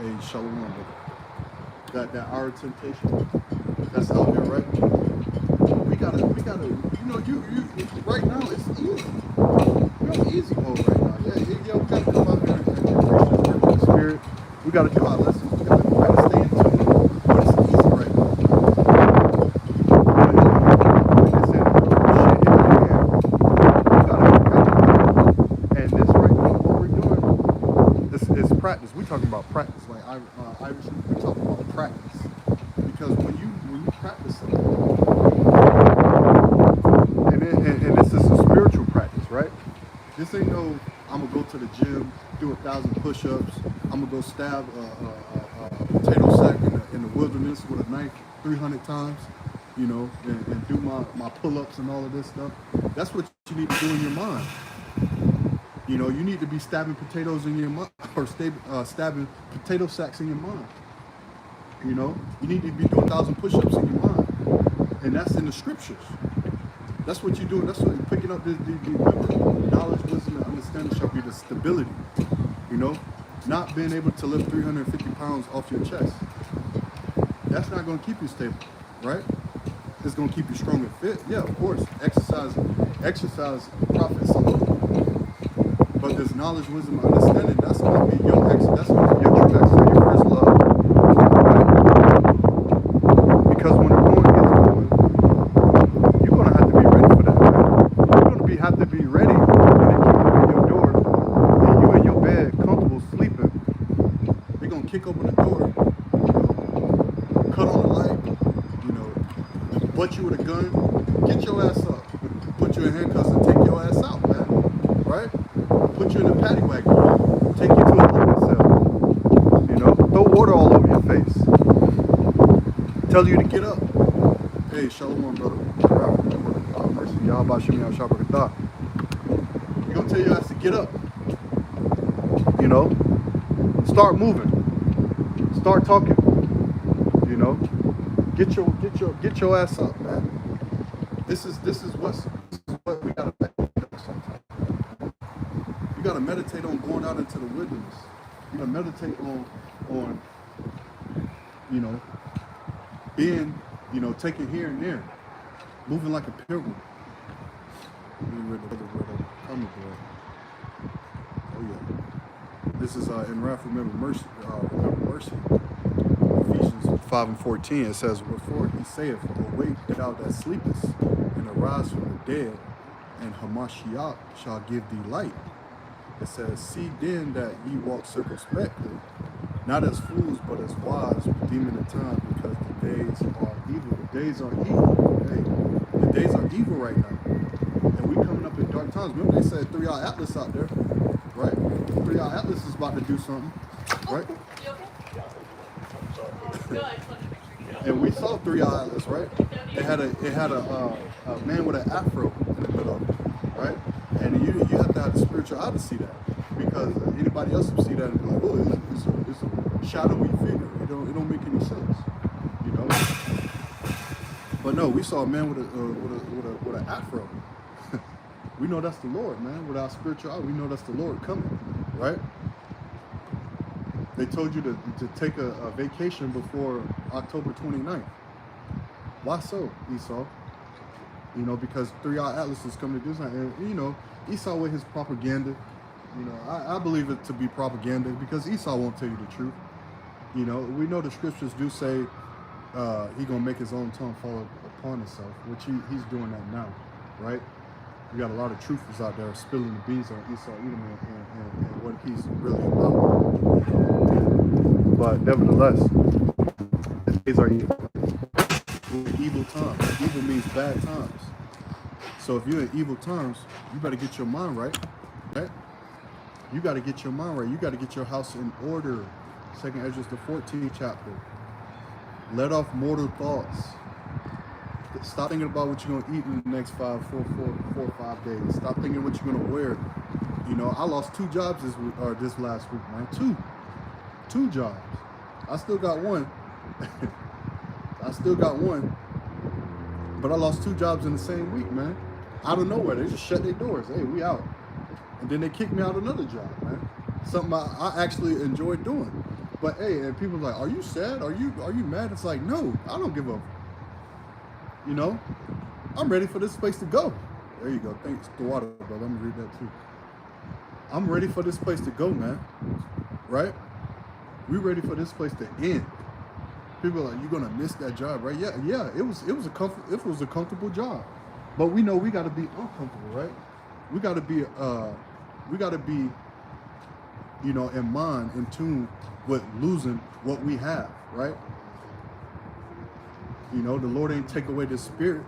Hey, shalom, brother. That hour of temptation, that's out here, right? We gotta, you know, you right now it's easy. We're on easy mode right now. Yeah, we gotta come out here and preach this word with the spirit. We gotta do our lessons. We gotta stay in tune. But it's easy right now. And this right now, what we're doing is practice. We're talking about practice. Like Irish, we're talking about practice. Because when you practice something, and this is a spiritual practice, right? This ain't no, I'm gonna go to the gym, do 1,000 push-ups, I'm gonna go stab a potato sack in the wilderness with a knife 300 times, you know, and do my pull-ups and all of this stuff. That's what you need to do in your mind. You know, you need to be stabbing potatoes in your mind, or stabbing potato sacks in your mind. You know, you need to be doing 1,000 push-ups in your mind, and that's in the scriptures. That's what you're doing. That's what you're picking up. The knowledge, wisdom, and understanding shall be the stability. You know, not being able to lift 350 pounds off your chest. That's not going to keep you stable, right? It's going to keep you strong and fit. Yeah, of course. Exercise profits a little. But this knowledge, wisdom, and understanding, that's going to be your that's going to be your true exercise, your first love. Because when the going gets going, you're going to have to be ready for that, man. You're going to have to be ready when they kick open your door and you in your bed, comfortable, sleeping. They're going to kick open the door, cut on the light, you know, butt you with a gun, get your ass up, put you in handcuffs and take your ass out, man, right? Put you in a paddy wagon, take you to a holding cell, you know, throw water all over your face. Tell you to get up. Hey, shalom, brother. Mercy, Yahweh Shem Al Shabbat. You're going to tell your ass to get up. You know? Start moving. Start talking. You know? Get your ass up, This is what we gotta gotta meditate on going out into the wilderness. You gotta meditate on you know, being, you know, taken here and there, moving like a pilgrim. Let me read the other word on the comic book. Oh yeah. This is in wrath, remember mercy. Ephesians 5:14. It says, "Wherefore he saith, Awake thou that sleepest, and arise from the dead, and Hamashiach shall give thee light." It says, "See then that ye walk circumspectly, not as fools, but as wise, redeeming the time, because the days are evil." The days are evil. Hey, the days are evil right now. And we coming up in dark times. Remember they said 3-Eye Atlas out there, right? 3-Eye Atlas is about to do something, right? You okay? Good. I just wanted to make sure you know. And we saw 3-Eye Atlas, right? It had a man with an afro in the middle of it, right? And you have to have the spiritual eye to see that, because anybody else will see that and be like, oh, it's a shadowy figure. It don't make any sense, you know. But no, we saw a man with an afro. We know that's the Lord, man. With our spiritual eye, we know that's the Lord coming, right? They told you to take a vacation before October 29th. Why so, Esau? You know, because 3-Eye Atlas is coming to do something. And, you know, Esau with his propaganda, you know, I believe it to be propaganda, because Esau won't tell you the truth. You know, we know the scriptures do say he gonna make his own tongue fall upon himself, which he's doing that now, right? You got a lot of truthers out there spilling the beans on Esau Edom and what he's really about. But nevertheless, the days are evil. Evil times. Evil means bad times. So if you're in evil times, you better get your mind right, right? You got to get your mind right. You got to get your house in order. 2nd Ezra, the 14th chapter. Let off mortal thoughts. Stop thinking about what you're gonna eat in the next 4 or 5 days. Stop thinking what you're gonna wear. You know, I lost 2 jobs this last week, man. Two jobs. I still got one. But I lost 2 jobs in the same week, man. Out of nowhere, they just shut their doors. Hey, we out. And then they kicked me out of another job, man. Something I actually enjoyed doing. But hey, and people are like, are you sad? Are you mad? It's like, no, I don't give up. You know, I'm ready for this place to go. There you go. Thanks, the water, brother. I'm gonna read that too. I'm ready for this place to go, man. Right? We ready for this place to end. People are like, you're gonna miss that job, right? Yeah. It was a comfortable job, but we know we got to be uncomfortable, right? We got to be, you know, in mind, in tune with losing what we have, right? You know, the Lord ain't take away the spirit.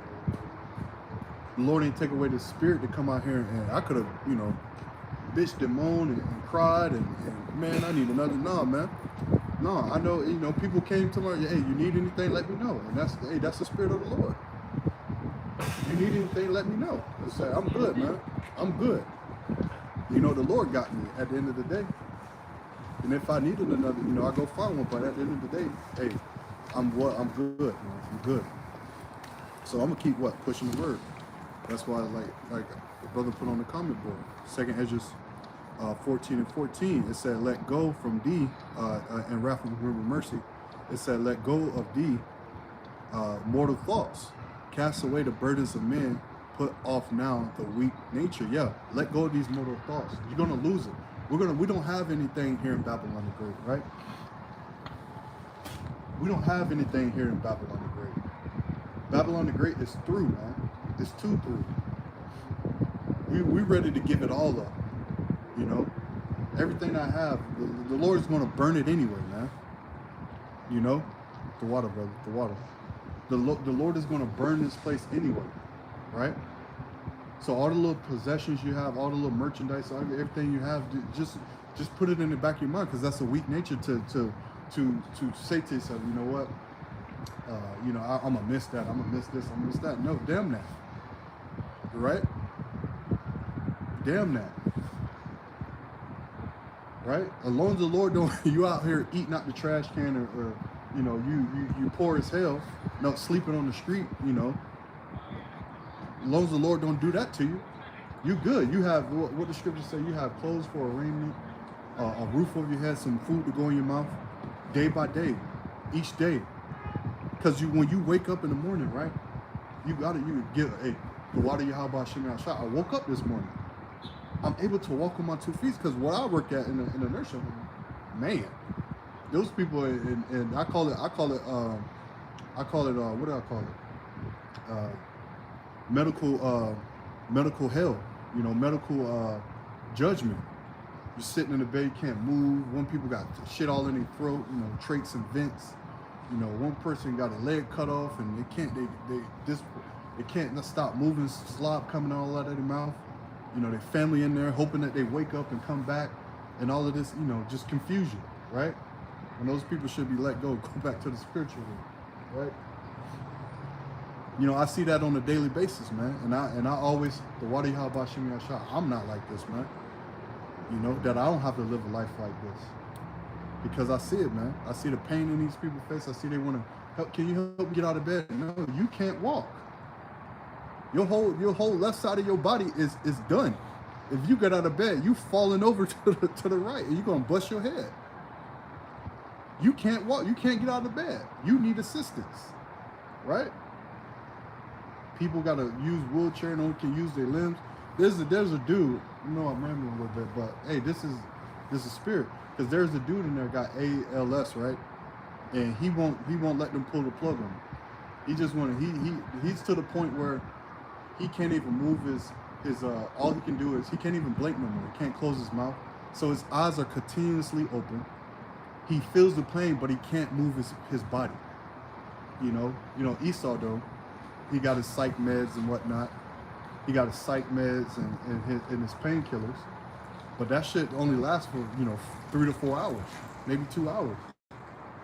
The Lord ain't take away the spirit to come out here and I could have, you know, bitched and moaned and cried and man, I need another. No, man. No, I know, you know, people came to me, hey, you need anything, let me know. And that's the spirit of the Lord. You need anything, let me know. I say, I'm good, man. I'm good. You know, the Lord got me at the end of the day. And if I needed another, you know, I go find one. But at the end of the day, hey, I'm good, man. I'm good. So I'm gonna keep pushing the word. That's why, like the brother put on the comment board, 2nd Ezra 14:14. It said, "Let go from thee, and wrath remember mercy." It said, "Let go of thee, mortal thoughts. Cast away the burdens of men. Put off now the weak nature." Yeah, let go of these mortal thoughts. You're gonna lose it. We don't have anything here in Babylon the Great, right? We don't have anything here in Babylon the Great. Babylon the Great is through, man. It's too through. We ready to give it all up. You know, everything I have, the Lord is going to burn it anyway, man. You know, the water, brother, the water. The Lord is going to burn this place anyway, right? So all the little possessions you have, all the little merchandise, everything you have, just put it in the back of your mind, because that's a weak nature to say to yourself, you know what? You know, I'm gonna miss that. I'm gonna miss this. I'm gonna miss that. No, damn that. Right? Damn that. Right? As long as the Lord don't, you out here eating out the trash can, or you know, you poor as hell, no, sleeping on the street, you know. As long as the Lord don't do that to you, You good. You have what the scriptures say. You have clothes for a raiment, a roof over your head, some food to go in your mouth, day by day, each day. Because when you wake up in the morning, right? You get the water Yahweh Shem Yahshua. I woke up this morning. I'm able to walk on my 2 feet because what I work at in the nursing home, man, those people and I call it what do I call it? Medical hell, medical judgment. You're sitting in the bed, you can't move. One people got shit all in their throat, traits and vents. One person got a leg cut off and they can't stop moving, slop coming all out of their mouth. Their family in there hoping that they wake up and come back, and all of this, just confusion, right? And those people should be let go back to the spiritual world, right? I see that on a daily basis, man. And I always, the Wadi Habashim Yasha, I'm not like this, man. That I don't have to live a life like this. Because I see it, man. I see the pain in these people's face. I see they want to help. Can you help me get out of bed? No, you can't walk. Your whole left side of your body is done. If you get out of bed, you falling over to the right, and you're gonna bust your head. You can't walk. You can't get out of bed. You need assistance, right? People gotta use wheelchair. No one can use their limbs. There's a dude. I'm rambling a little bit, but hey, this is spirit. Because there's a dude in there got ALS, right? And he won't let them pull the plug on him. He just he's to the point where he can't even move his all he can do is he can't even blink no more. He can't close his mouth. So his eyes are continuously open. He feels the pain, but he can't move his body. Esau though, he got his psych meds and whatnot. He got his psych meds and his painkillers. But that shit only lasts for, 3 to 4 hours, maybe 2 hours.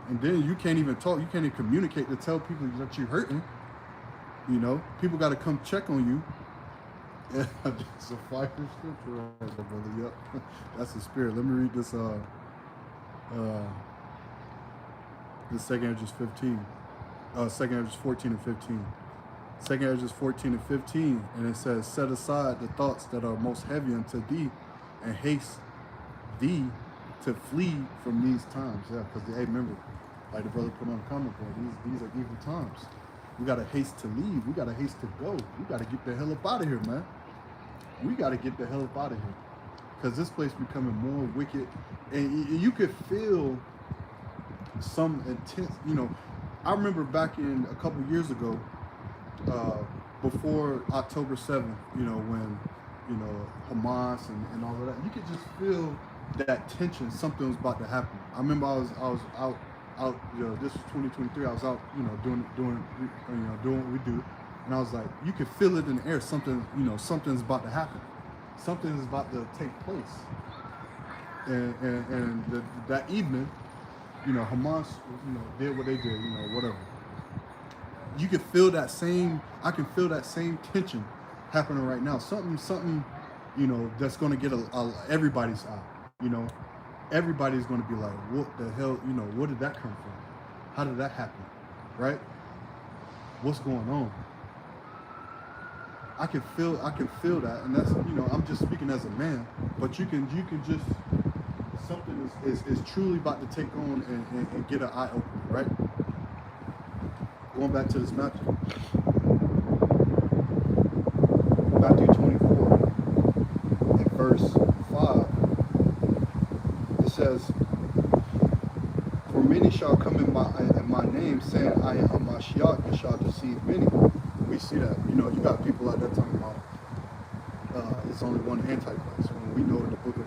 And then you can't even talk, you can't even communicate to tell people that you're hurting. People got to come check on you. Yeah, that's a fire scripture right there, brother. Yep. That's the spirit. Let me read this, this 2 Esdras 15. 2 Esdras 14 and 15. 2 Esdras 14 and 15. And it says, set aside the thoughts that are most heavy unto thee, and haste thee to flee from these times. Yeah, because remember, like the brother put on the comment board, these are evil times. We gotta haste to leave. We gotta haste to go. We gotta get the hell up out of here, man. We gotta get the hell up out of here. Because this place becoming more wicked. And you could feel some intense, I remember back in a couple years ago, before October 7th, when Hamas and all of that, you could just feel that tension. Something was about to happen. I remember I was out. This was 2023. I was out, doing what we do, and I was like, you could feel it in the air. Something's about to happen. Something is about to take place. And that evening, Hamas, did what they did. Whatever. You could feel that same. I can feel that same tension happening right now. Something, that's going to get everybody's eye. Everybody's going to be like, what the hell? Where did that come from? How did that happen? Right? What's going on? I can feel that, and that's I'm just speaking as a man, but you can just something is truly about to take on and get an eye open, right? Going back to this Matthew 24 and verse 5, it says, for many shall come in my name, saying, I am Mashiach, and shall deceive many. We see that, you got people out there talking about it's only one Antichrist. When we know in the book of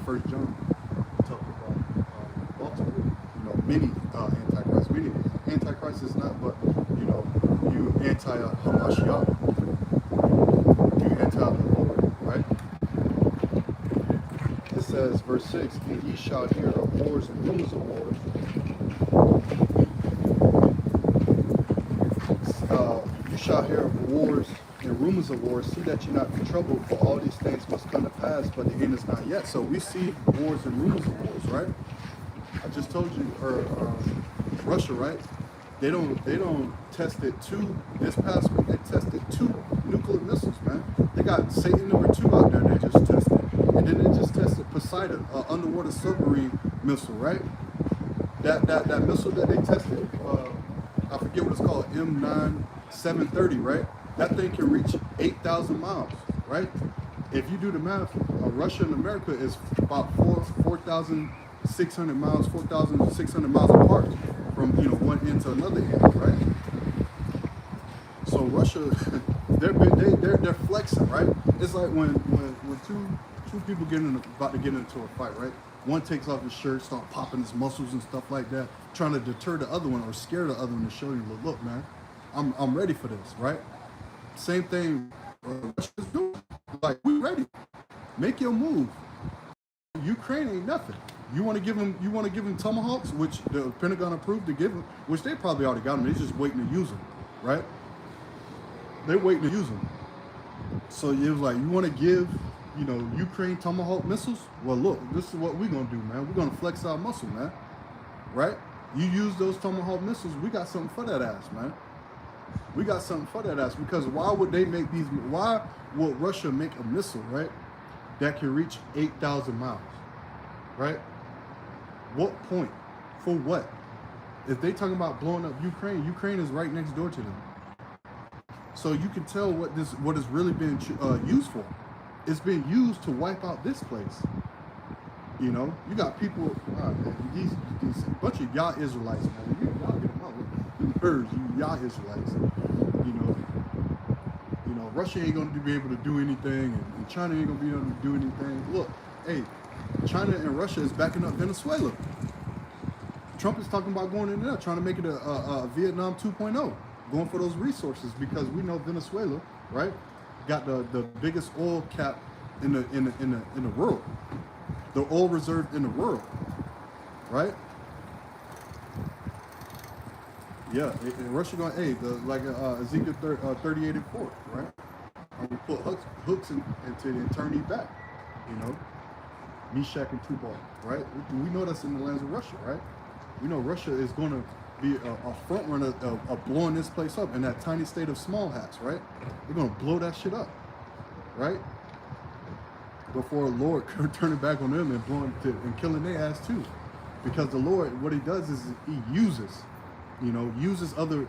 1 John, talk about multiple, many Antichrists. Many Antichrist is not, but you anti-Hamashiach, you anti the Lord, right? It says, verse 6, and ye shall hear of wars and rumors of wars. You shall hear of wars and rumors of wars. See that you not be troubled, for all these things must come to pass, but the end is not yet. So we see wars and rumors of wars, right? I just told you, Russia, right? They don't test it this past week they tested 2 nuclear missiles, man. They got Satan #2 out there they just tested. And then they just tested Poseidon, underwater submarine missile, right? That missile that they tested, I forget what it's called, M9730, right? That thing can reach 8,000 miles, right? If you do the math, Russia and America is about 4,600 miles, 4,600 miles apart from one end to another end, right? So Russia, they're flexing, right? It's like when two people about to get into a fight, right? One takes off his shirt, start popping his muscles and stuff like that, trying to deter the other one or scare the other one to show you, look, man, I'm ready for this, right? Same thing Russia's doing. Like, we ready. Make your move. Ukraine ain't nothing. You want to give them tomahawks, which the Pentagon approved to give them, which they probably already got them. They're just waiting to use them, right? They're waiting to use them. So it was like, you want to give, Ukraine tomahawk missiles? Well, look, this is what we're gonna do, man. We're gonna flex our muscle, man. Right? You use those tomahawk missiles, we got something for that ass, man. We got something for that ass, because why would Russia make a missile, right, that can reach 8,000 miles, right? What point? For what? If they talking about blowing up Ukraine is right next door to them. So you can tell what is really being used for. It's being used to wipe out this place. You got people, these bunch of y'all Israelites, man. Y'all get them out with the birds, y'all Israelites. Russia ain't gonna be able to do anything, and China ain't gonna be able to do anything. Look, hey, China and Russia is backing up Venezuela. Trump is talking about going in there, trying to make it a Vietnam 2.0, going for those resources, because we know Venezuela, right, got the biggest oil cap in the world, the oil reserve in the world, right? Yeah, and Russia going, Ezekiel 38:4, right? And we put hooks into the eternity back, Meshach and Tubal, right? We know that's in the lands of Russia, right? We know Russia is going to be a front runner of blowing this place up in that tiny state of Small Hats, right? They're going to blow that shit up, right? Before the Lord turn it back on them and killing their ass too. Because the Lord, what he does is he uses other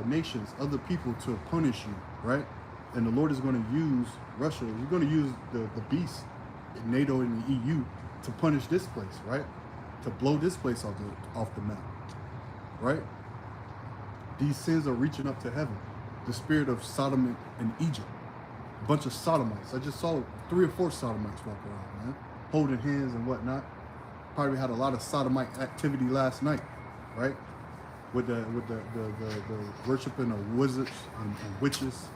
nations, other people to punish you, right? And the Lord is going to use Russia. He's going to use the beast, NATO and the EU, to punish this place, right? To blow this place off the map, right? These sins are reaching up to heaven. The spirit of Sodom and Egypt, a bunch of sodomites. I just saw 3 or 4 sodomites walk around, man, holding hands and whatnot. Probably had a lot of sodomite activity last night, right? With the worshiping of wizards and witches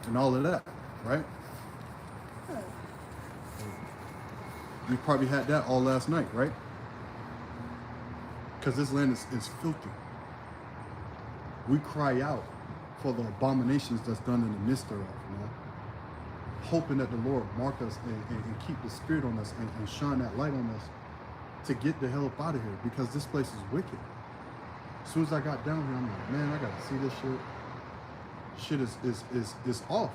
and all of that, right? We probably had that all last night, right? Because this land is filthy. We cry out for the abominations that's done in the midst thereof, hoping that the Lord mark us and keep the spirit on us and shine that light on us to get the hell up out of here, because this place is wicked. As soon as I got down here, I'm like, man, I gotta see this shit. Shit is off.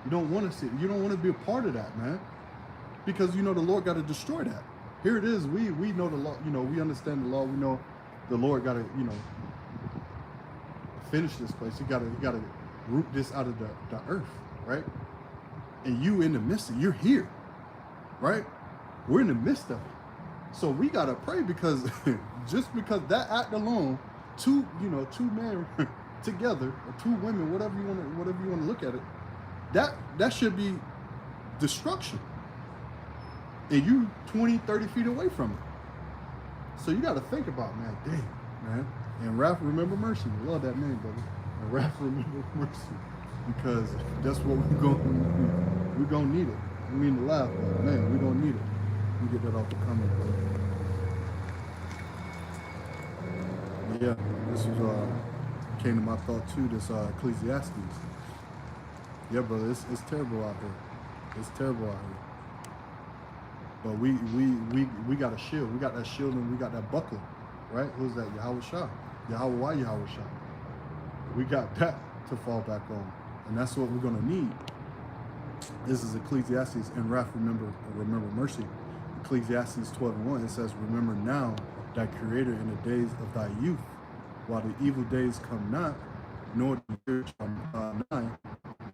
You don't want to see it. You don't want to be a part of that, man. Because the Lord got to destroy that. Here it is. We know the law. We understand the law. We know the Lord got to finish this place. He got to root this out of the earth, right? And you in the midst of it. You're here, right? We're in the midst of it. So we gotta pray, because just because that act alone, two men together, or 2 women, whatever you want to look at it, that should be destruction. And you 20, 30 feet away from it. So you gotta think about, man, dang, man. And Raph, remember mercy. I love that name, brother. And Raph, remember mercy. Because that's what we're gonna need it. I mean to laugh, but man, we're gonna need it. Let me get that off the comment, brother. Yeah, this was came to my thought too, this Ecclesiastes. Yeah, brother, it's terrible out here. It's terrible out here. But we got a shield. We got that shield and we got that buckler. right? Who's that? Yahweh Shah. Yahweh, why Yahweh Shah? We got that to fall back on. And that's what we're going to need. This is Ecclesiastes, and wrath, remember mercy. Ecclesiastes 12:1, it says, remember now thy Creator in the days of thy youth, while the evil days come not, nor the years come nigh,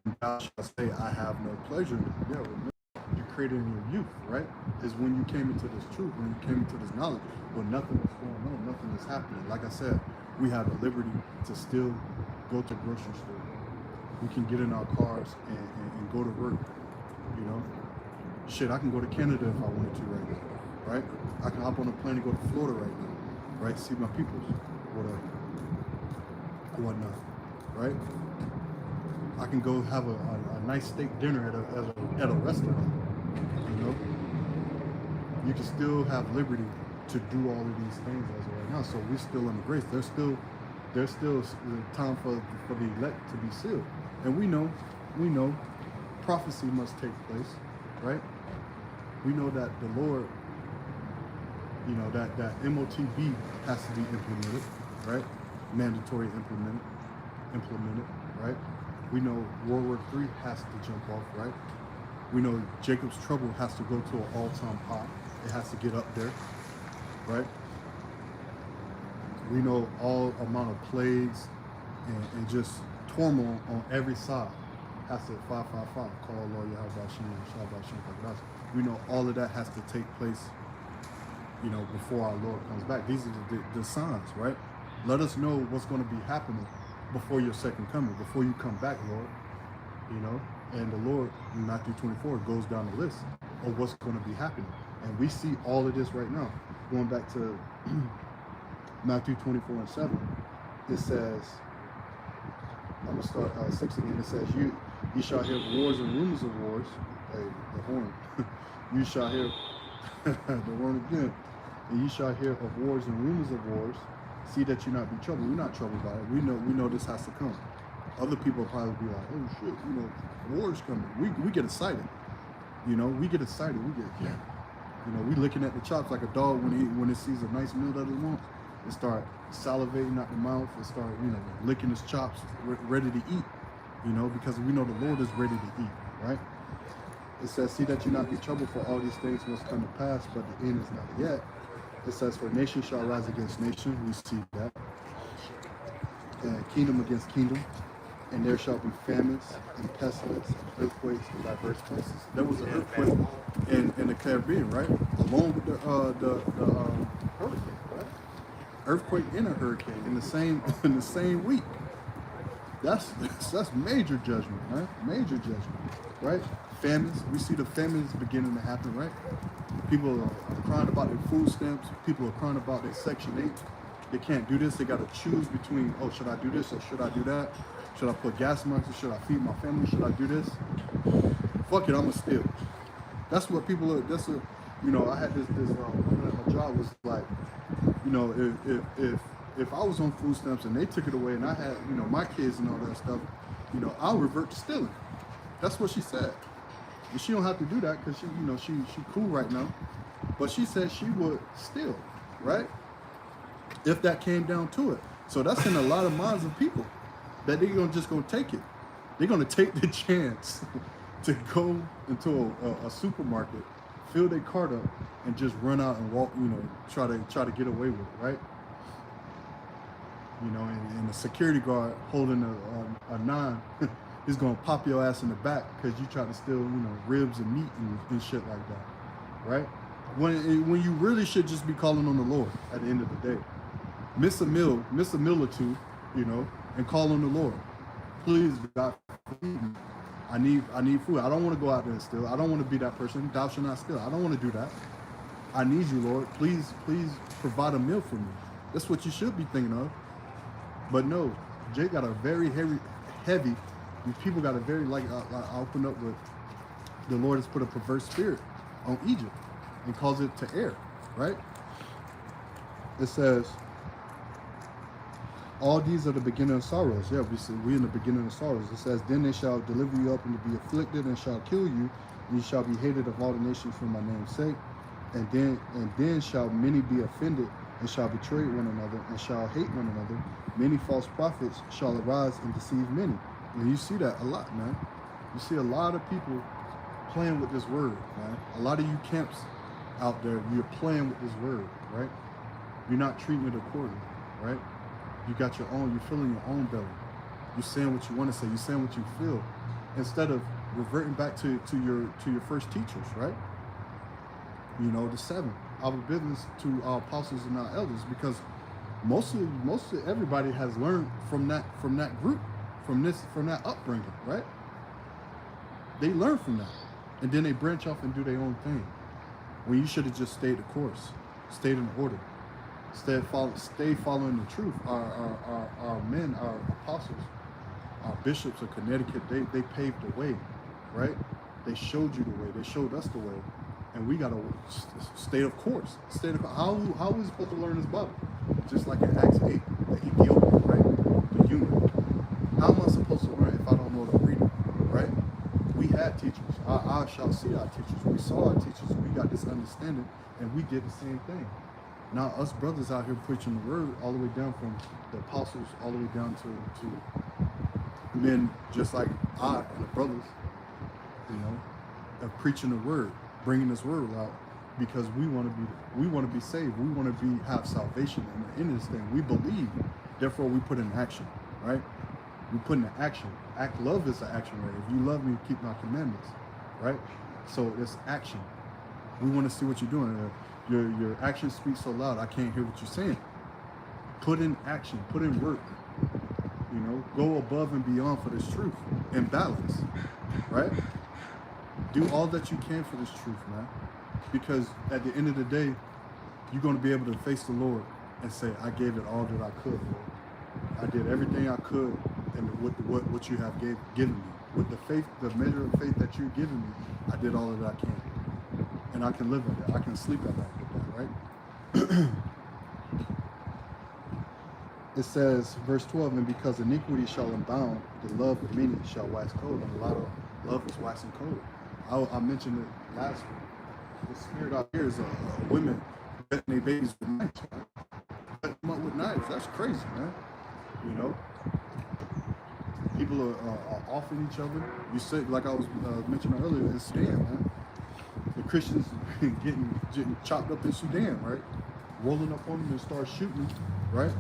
and thou shalt say, I have no pleasure in it. Yeah, remember, you created in your youth, right? Is when you came into this truth, when you came into this knowledge, but nothing is going on, nothing is happening. Like I said, we have the liberty to still go to grocery store. We can get in our cars and go to work, you know? Shit, I can go to Canada if I wanted to right now, right? I can hop on a plane and go to Florida right now, right? See my peoples, whatnot, right? I can go have a nice steak dinner at a restaurant, you know? You can still have liberty to do all of these things as of right now. So we're still in the grace. There's still time for the elect to be sealed. And we know prophecy must take place, right? We know that the Lord, you know, that MOTB has to be implemented, right? Mandatory implemented, right? We know World War III has to jump off, right? We know Jacob's trouble has to go to an all-time high. It has to get up there, right? We know all amount of plagues and just turmoil on every side has to 555 call Lord Yahweh Shem. We know all of that has to take place, you know, before our Lord comes back. These are the signs, right? Let us know what's going to be happening before your second coming, before you come back, Lord. You know, and the Lord in Matthew 24 goes down the list of what's going to be happening, and we see all of this right now. Going back to Matthew 24:7, it says, I'm gonna start 6 again. It says, you shall hear wars and rumors of wars. Hey, the horn. You shall hear the horn again. And you shall hear of wars and rumors of wars. See that you not be troubled. We're not troubled by it. We know this has to come. Other people probably be like, oh shit, you know, war's coming. We get excited. You know, we get excited. We get, yeah. You know, we looking at the chops like a dog when it sees a nice meal that it wants. It start salivating out the mouth. It start, you know, licking its chops, ready to eat. You know, because we know the Lord is ready to eat, right? It says, see that you not be troubled, for all these things must come to pass, but the end is not yet. It says, for nation shall rise against nation. We see that. And kingdom against kingdom. And there shall be famines and pestilence, and earthquakes in diverse places. There was an earthquake in the Caribbean, right? Along with the hurricane, right? Earthquake and a hurricane in the same week. That's major judgment, right? Major judgment, right? Famines. We see the famines beginning to happen, right? People are crying about their food stamps. People are crying about their Section 8. They can't do this. They got to choose between, oh, should I do this or should I do that? Should I put gas in my car? Should I feed my family? Should I do this? Fuck it, I'ma steal. That's what people are. That's a, you know, I had this woman at my job was like, you know, if I was on food stamps and they took it away and I had, you know, my kids and all that stuff, you know, I'll revert to stealing. That's what she said. And she don't have to do that because she, you know, she cool right now. But she said she would steal, right? If that came down to it. So that's in a lot of minds of people that they're just gonna take it. They're gonna take the chance to go into a supermarket, fill their cart up, and just run out and walk, you know, try to get away with it, right? You know, and the security guard holding a 9 is gonna pop your ass in the back because you try to steal, you know, ribs and meat and shit like that, right? When you really should just be calling on the Lord at the end of the day. Miss a meal or two, you know, and call on the Lord. Please, God, feed me. I need food. I don't want to go out there and steal. I don't want to be that person. Thou shalt not steal. I don't want to do that. I need you, Lord. Please provide a meal for me. That's what you should be thinking of. But no, Jay got a very heavy. People got a very, like I opened up with, the Lord has put a perverse spirit on Egypt and caused it to err, right? It says, all these are the beginning of sorrows. Yeah, we in the beginning of sorrows. It says, then they shall deliver you up and to be afflicted and shall kill you, and you shall be hated of all the nations for my name's sake. And then shall many be offended and shall betray one another, and shall hate one another. Many false prophets shall arise and deceive many. And you see that a lot, man. You see a lot of people playing with this word, man. A lot of you camps out there, you're playing with this word, right? You're not treating it accordingly, right? You got your own, you're filling your own belly. You're saying what you want to say, you're saying what you feel, instead of reverting back to your first teachers, right? You know, the seven, our business to our apostles and our elders, because most of everybody has learned from that group, from that upbringing, right? They learn from that, and then they branch off and do their own thing. When you should have just stayed the course, stayed in order, stay following the truth. Our men, our apostles, our bishops of Connecticut, they paved the way, right? They showed you the way. They showed us the way, and we gotta stay of course. How are we supposed to learn this Bible? Just like in Acts 8, the Ethiopian, right? The eunuch. How am I supposed to learn if I don't know the reading, right? We had teachers. I shall see our teachers. We saw our teachers. We got this understanding, and we did the same thing. Now us brothers out here preaching the word all the way down from the apostles all the way down to men just like I and the brothers, you know, of preaching the word, bringing this word out, because we want to be saved. We want to have salvation in this thing. We believe, therefore we put in action, right? We put in action. Love is an action word. If you love me, keep my commandments, right? So it's action. We want to see what you're doing. Your actions speak so loud, I can't hear what you're saying. Put in action, put in work. You know, go above and beyond for this truth and balance, right? Do all that you can for this truth, man. Because at the end of the day, you're going to be able to face the Lord and say, I gave it all that I could, Lord. I did everything I could, and with what you have given me. With the faith, the measure of faith that you're giving me, I did all that I can. And I can live with that. I can sleep at night with that, right? It says, verse 12, and because iniquity shall abound, the love of many shall wax cold. And a lot of love is waxing cold. I mentioned it last week. The spirit out here is women betting their babies with knives. Betting them up with knives. That's crazy, man. You know? People are offering each other. You say, like I was mentioning earlier, it's a scam, man. The Christians getting chopped up in Sudan, right? Rolling up on them and start shooting, right?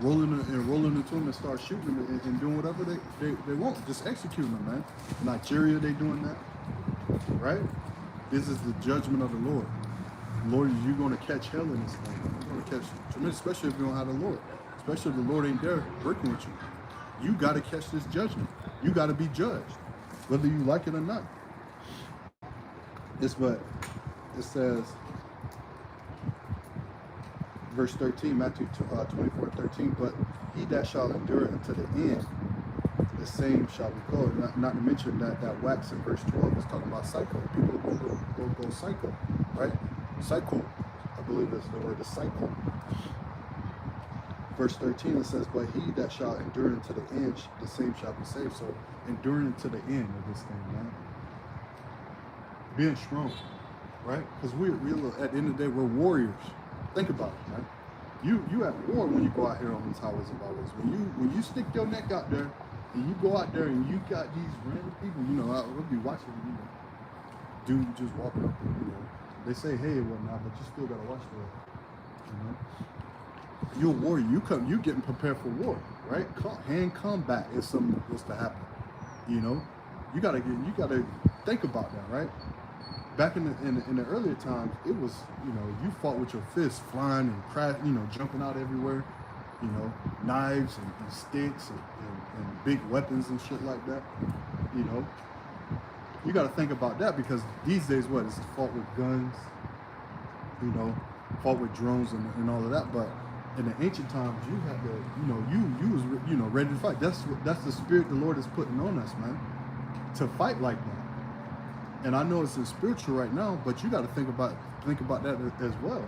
Rolling into them and start shooting them and doing whatever they want, just executing them, man. Nigeria, they doing that, right? This is the judgment of the Lord. Lord, you're going to catch hell in this thing. You're going to catch tremendous, especially if you don't have the Lord. Especially if the Lord ain't there working with you. You got to catch this judgment. You got to be judged, whether you like it or not. It says, verse 13, Matthew 24:13, but he that shall endure unto the end, the same shall be called. Not to mention that wax in verse 12 is talking about cycle. People go cycle, right? Cycle, I believe is the word, is cycle. Verse 13, it says, but he that shall endure unto the end, the same shall be saved. So enduring to the end of this thing, man. Being strong, right? Because we at the end of the day, we're warriors. Think about it, man. You at war when you go out here on these highways and byways. When you stick your neck out there and you go out there and you got these random people, you know, we'll be watching, you know, dude just walking up and, you know, they say hey and whatnot, but you still gotta watch for it. You know? You're a warrior. You getting prepared for war, right? Hand combat if something was to happen. You know, you gotta think about that, right? Back in the earlier times, it was, you know, you fought with your fists flying and crash, you know, jumping out everywhere. You know, knives and sticks and big weapons and shit like that. You know, you got to think about that, because these days, what, it's fought with guns. You know, fought with drones and all of that, but in the ancient times, you had to, you know, you was, you know, ready to fight. That's the spirit the Lord is putting on us, man, to fight like that. And I know it's in spiritual right now, but you got to think about that as well.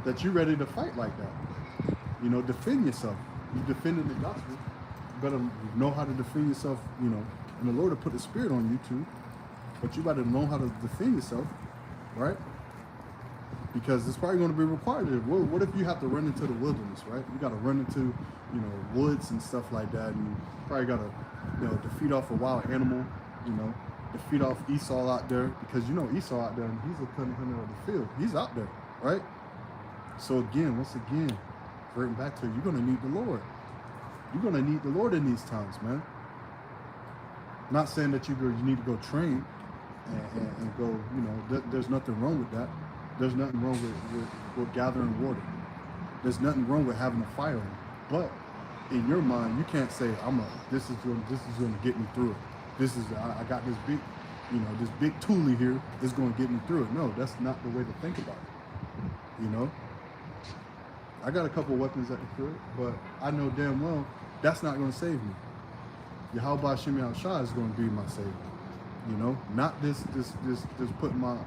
That you're ready to fight like that. You know, defend yourself. You defended the gospel. You better know how to defend yourself. You know, and the Lord will put the spirit on you too. but you got to know how to defend yourself, right? Because it's probably going to be required. What if you have to run into the wilderness, right? You got to run into, you know, woods and stuff like that, and you probably got to, you know, defeat off a wild animal, you know, defeat off Esau out there, because you know Esau out there, and he's a cunning hunter of the field. He's out there, right? So again, once again, reverting back to it, you're going to need the Lord. You're going to need the Lord in these times, man. Not saying that you need to go train and go, you know, there's nothing wrong with that. There's nothing wrong with gathering water. There's nothing wrong with having a fire on. But in your mind, you can't say, this is going to get me through it. I got this big, you know, this big toolie here is going to get me through it. No, that's not the way to think about it. You know? I got a couple weapons at the crib, but I know damn well that's not going to save me. Yahweh Hashem Yahushua is going to be my savior. You know, not this putting my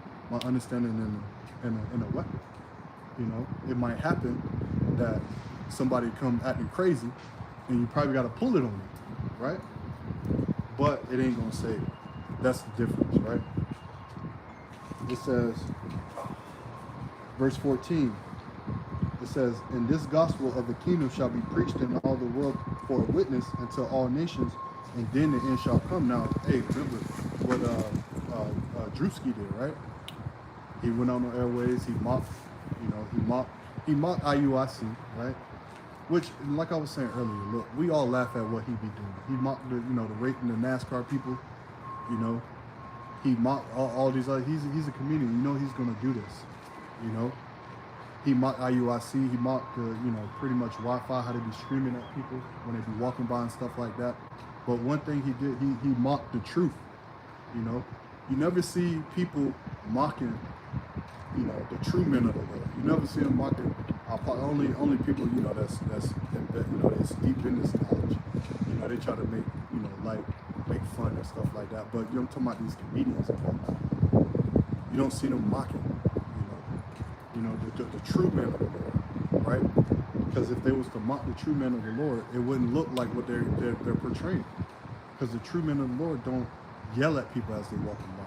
understanding in a weapon. You know, it might happen that somebody come acting crazy, and you probably got to pull it on them, right? But it ain't going to save you. That's the difference, right? It says, verse 14. It says, "And this gospel of the kingdom shall be preached in all the world for a witness unto all nations, and then the end shall come." Now, hey, remember what Drewski did, right? He went on the airways. He mocked, you know, he mocked IUIC, right? Which, like I was saying earlier, look, we all laugh at what he be doing. He mocked the, you know, the raping the NASCAR people, you know. He mocked all these other. He's a comedian. You know he's gonna do this, you know. He mocked IUIC. He mocked, you know, pretty much Wi-Fi, how they be screaming at people when they be walking by and stuff like that. But one thing he did, he mocked the truth. You know, you never see people mocking, you know, the true men of the Lord. You never see them mocking only people, you know, that's you know, that's deep in this knowledge. You know, they try to make, you know, make fun and stuff like that. But I'm talking about these comedians. You don't see them mocking. You know, the true men of the Lord, right? Because if they was to mock the true men of the Lord, it wouldn't look like what they're portraying. Because the true men of the Lord don't yell at people as they're walking by.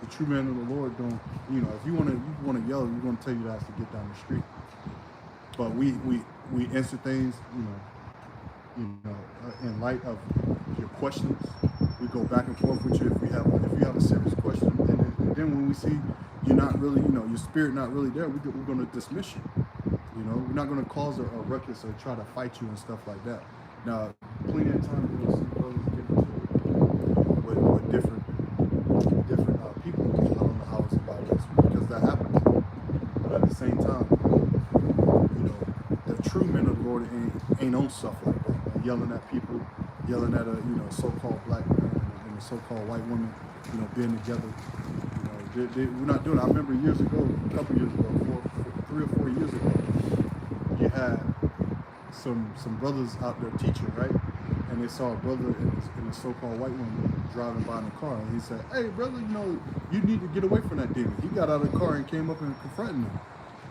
The true men of the Lord don't, you know, if you want to yell, you're going to tell you that to get down the street. But we answer things, you know, in light of your questions. We go back and forth with you if you have a serious question, and then when we see you're not really, you know, your spirit not really there, we're going to dismiss you. You know, we're not going to cause a ruckus or try to fight you and stuff like that. Now, plenty of times you'll see brothers get into it with different people. I don't know how it's about this, because that happens. But at the same time, you know, the true men of the Lord ain't on stuff like that. Yelling at people, yelling at a, you know, so-called black man and a so-called white woman, you know, being together. We're not doing it. I remember years ago, a couple years ago, 3 or 4 years ago, you had some brothers out there teaching, right? And they saw a brother and a so-called white woman driving by in a car, and he said, "Hey, brother, you know, you need to get away from that demon." He got out of the car and came up and confronted him.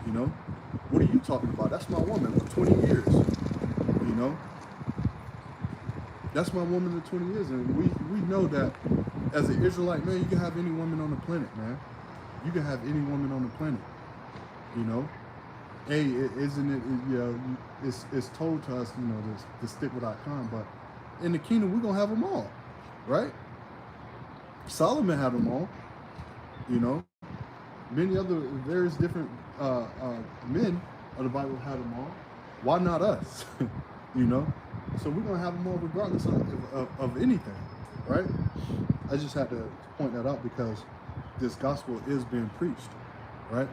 You know, what are you talking about? That's my woman for 20 years. You know, that's my woman for 20 years, and we know that. As an Israelite, man, you can have any woman on the planet, man. You can have any woman on the planet. You know, isn't it? You know, it's told to us, you know, to stick with our kind, but in the kingdom, we're gonna have them all, right? Solomon had them all. You know, many other various different men of the Bible had them all. Why not us? You know, so we're gonna have them all regardless of anything, right? I just had to point that out because this gospel is being preached, right?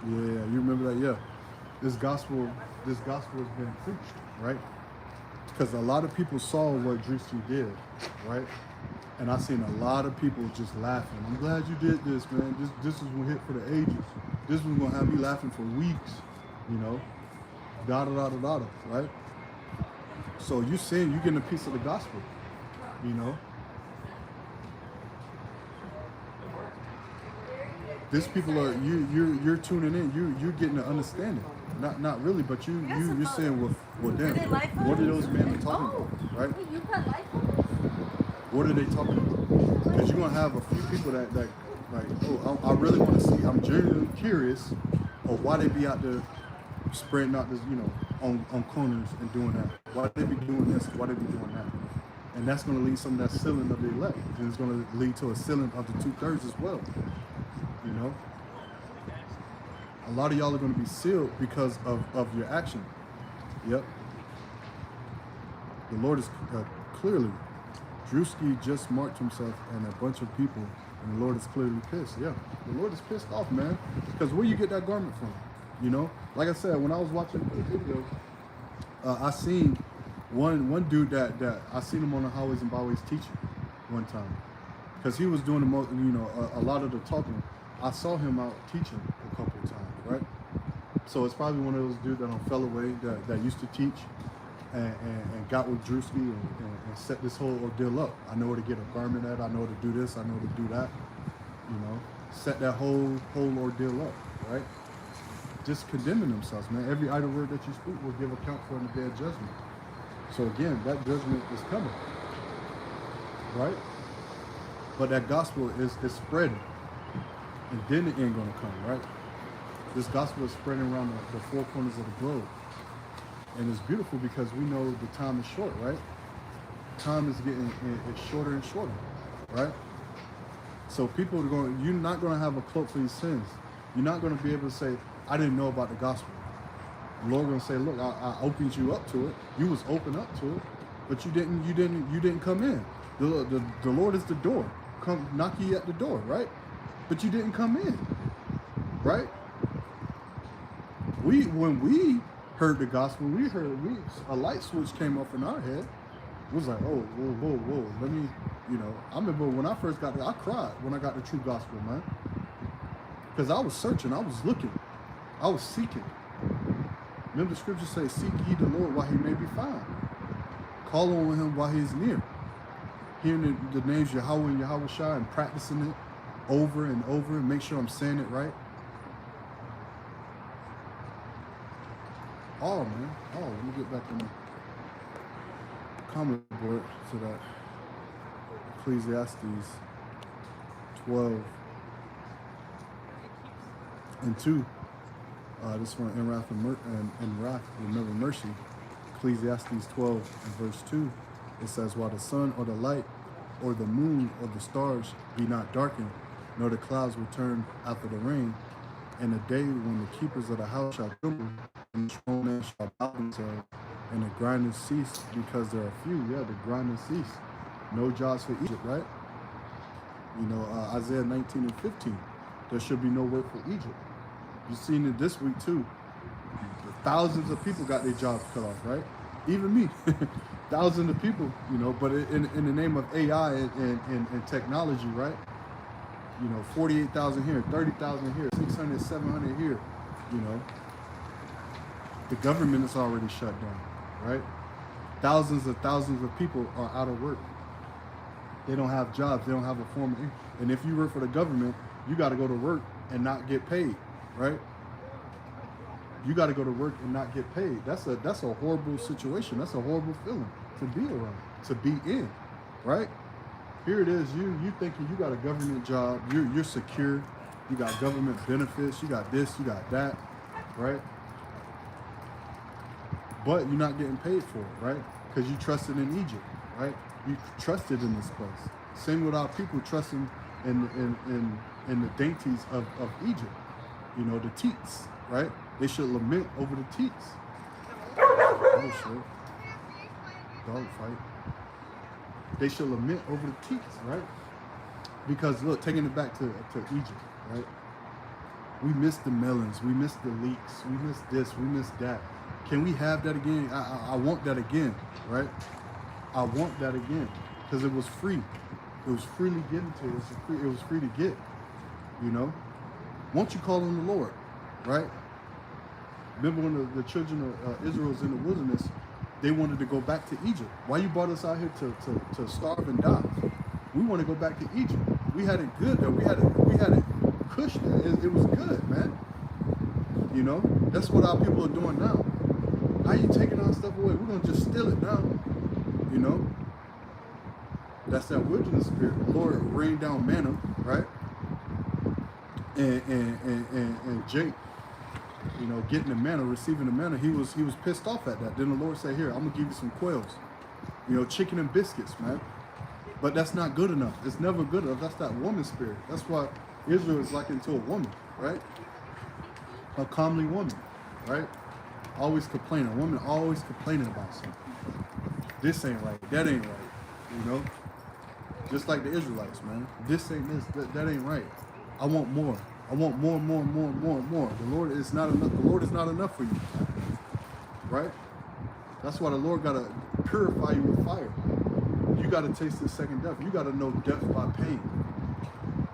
Yeah, you remember that? Yeah, this gospel is being preached, right? Because a lot of people saw what Drewski did, right? And I seen a lot of people just laughing. I'm glad you did this, man. This is gonna hit for the ages. This was gonna have me laughing for weeks, you know. Da da da da da, right? So you saying you getting a piece of the gospel, you know. These people are you're tuning in. You're getting an understanding. Not really, but you're saying, well damn, what are those men talking about, right? Wait, you got life on this? What are they talking about? Because you're gonna have a few people that like, oh, I really want to see. I'm genuinely curious of why they be out there spreading out this, on corners and doing that. Why they be doing this? Why they be doing that? And that's gonna lead some of that sealing of the elect, and it's gonna lead to a sealing of the 2/3 as well. You know, a lot of y'all are gonna be sealed because of your action. Yep. The Lord is clearly. Drewski just marked himself and a bunch of people, and the Lord is clearly pissed. Yeah, the Lord is pissed off, man. Because where you get that garment from? You know, like I said, when I was watching the video, I seen one dude that I seen him on the highways and byways teaching one time, because he was doing the most, a lot of the talking. I saw him out teaching a couple of times, right? So it's probably one of those dudes that fell away that used to teach. And got with Drewski and set this whole ordeal up. I know where to get a garment at. I know where to do this. I know where to do that. Set that whole ordeal up, right? Just condemning themselves, man. Every idle word that you speak will give account for in the day of judgment. So again, that judgment is coming, right? But that gospel is spreading, and then the end gonna come, right? This gospel is spreading around the four corners of the globe. And it's beautiful because we know the time is short, right? Time is it's shorter and shorter, right? So people are you're not going to have a cloak for your sins. You're not going to be able to say, I didn't know about the gospel. The Lord going to say, look, I opened you up to it. You was open up to it, but you didn't come in. The Lord is the door. Come knock ye at the door, right? But you didn't come in, right? When we heard the gospel, a light switch came off in our head. It was like, oh, whoa, let me, I remember when I first got there, I cried when I got the true gospel, man. Because I was searching, I was looking, I was seeking. Remember the scriptures say, seek ye the Lord while he may be found. Call on him while he is near. Hearing the names Yahweh and Yahweh Shai and practicing it over and over and make sure I'm saying it right. Oh, man. Oh, let me get back in the comment board to that. Ecclesiastes 12 and 2. This one, in wrath remember mercy. Ecclesiastes 12 and verse 2. It says, while the sun or the light or the moon or the stars be not darkened, nor the clouds return after the rain, and the day when the keepers of the house shall tremble, and the strong man shall bow themselves, and the grinders cease, because there are few. Yeah, the grinders cease. No jobs for Egypt, right? Isaiah 19 and 15. There should be no work for Egypt. You've seen it this week too. Thousands of people got their jobs cut off, right? Even me. Thousands of people, but in the name of AI and technology, right? 48,000 here, 30,000 here, 600, 700 here, The government is already shut down, right? Thousands of people are out of work. They don't have jobs. They don't have a form of income. And if you work for the government, you got to go to work and not get paid, right? You got to go to work and not get paid. That's a horrible situation. That's a horrible feeling to be around, to be in, right? Here it is, you thinking you got a government job, you're secure, you got government benefits, you got this, you got that, right? But you're not getting paid for it, right? Because you trusted in Egypt, right? You trusted in this place. Same with our people trusting in the dainties of Egypt, the teats, right? They should lament over the teats. Oh shit. Dog fight. They should lament over the teats, right? Because look, taking it back to Egypt, right? We miss the melons, we miss the leeks, we miss this, we miss that. Can we have that again? I want that again, right? I want that again because it was free. It was freely given to us. It was free to get. Won't you call on the Lord, right? Remember when the children of Israel was in the wilderness, they wanted to go back to Egypt. Why you brought us out here to starve and die? We want to go back to Egypt. We had it good though. We had it cush there. It was good, man. That's what our people are doing now. How you taking our stuff away? We're gonna just steal it now. That's that wilderness spirit. The Lord rained down manna, right? And Jake, you know, getting the manna, receiving the manna, he was pissed off at that. Then the Lord said, "Here, I'm gonna give you some quails, you know, chicken and biscuits, man." But that's not good enough. It's never good enough. That's that woman spirit. That's why Israel is like into a woman, right? A comely woman, right? Always complaining. A woman always complaining about something. This ain't right. That ain't right. You know? Just like the Israelites, man. This ain't this. That ain't right. I want more. I want more, more, more, more, more. The Lord is not enough. The Lord is not enough for you. Right? That's why the Lord gotta purify you with fire. You gotta taste the second death. You gotta know death by pain.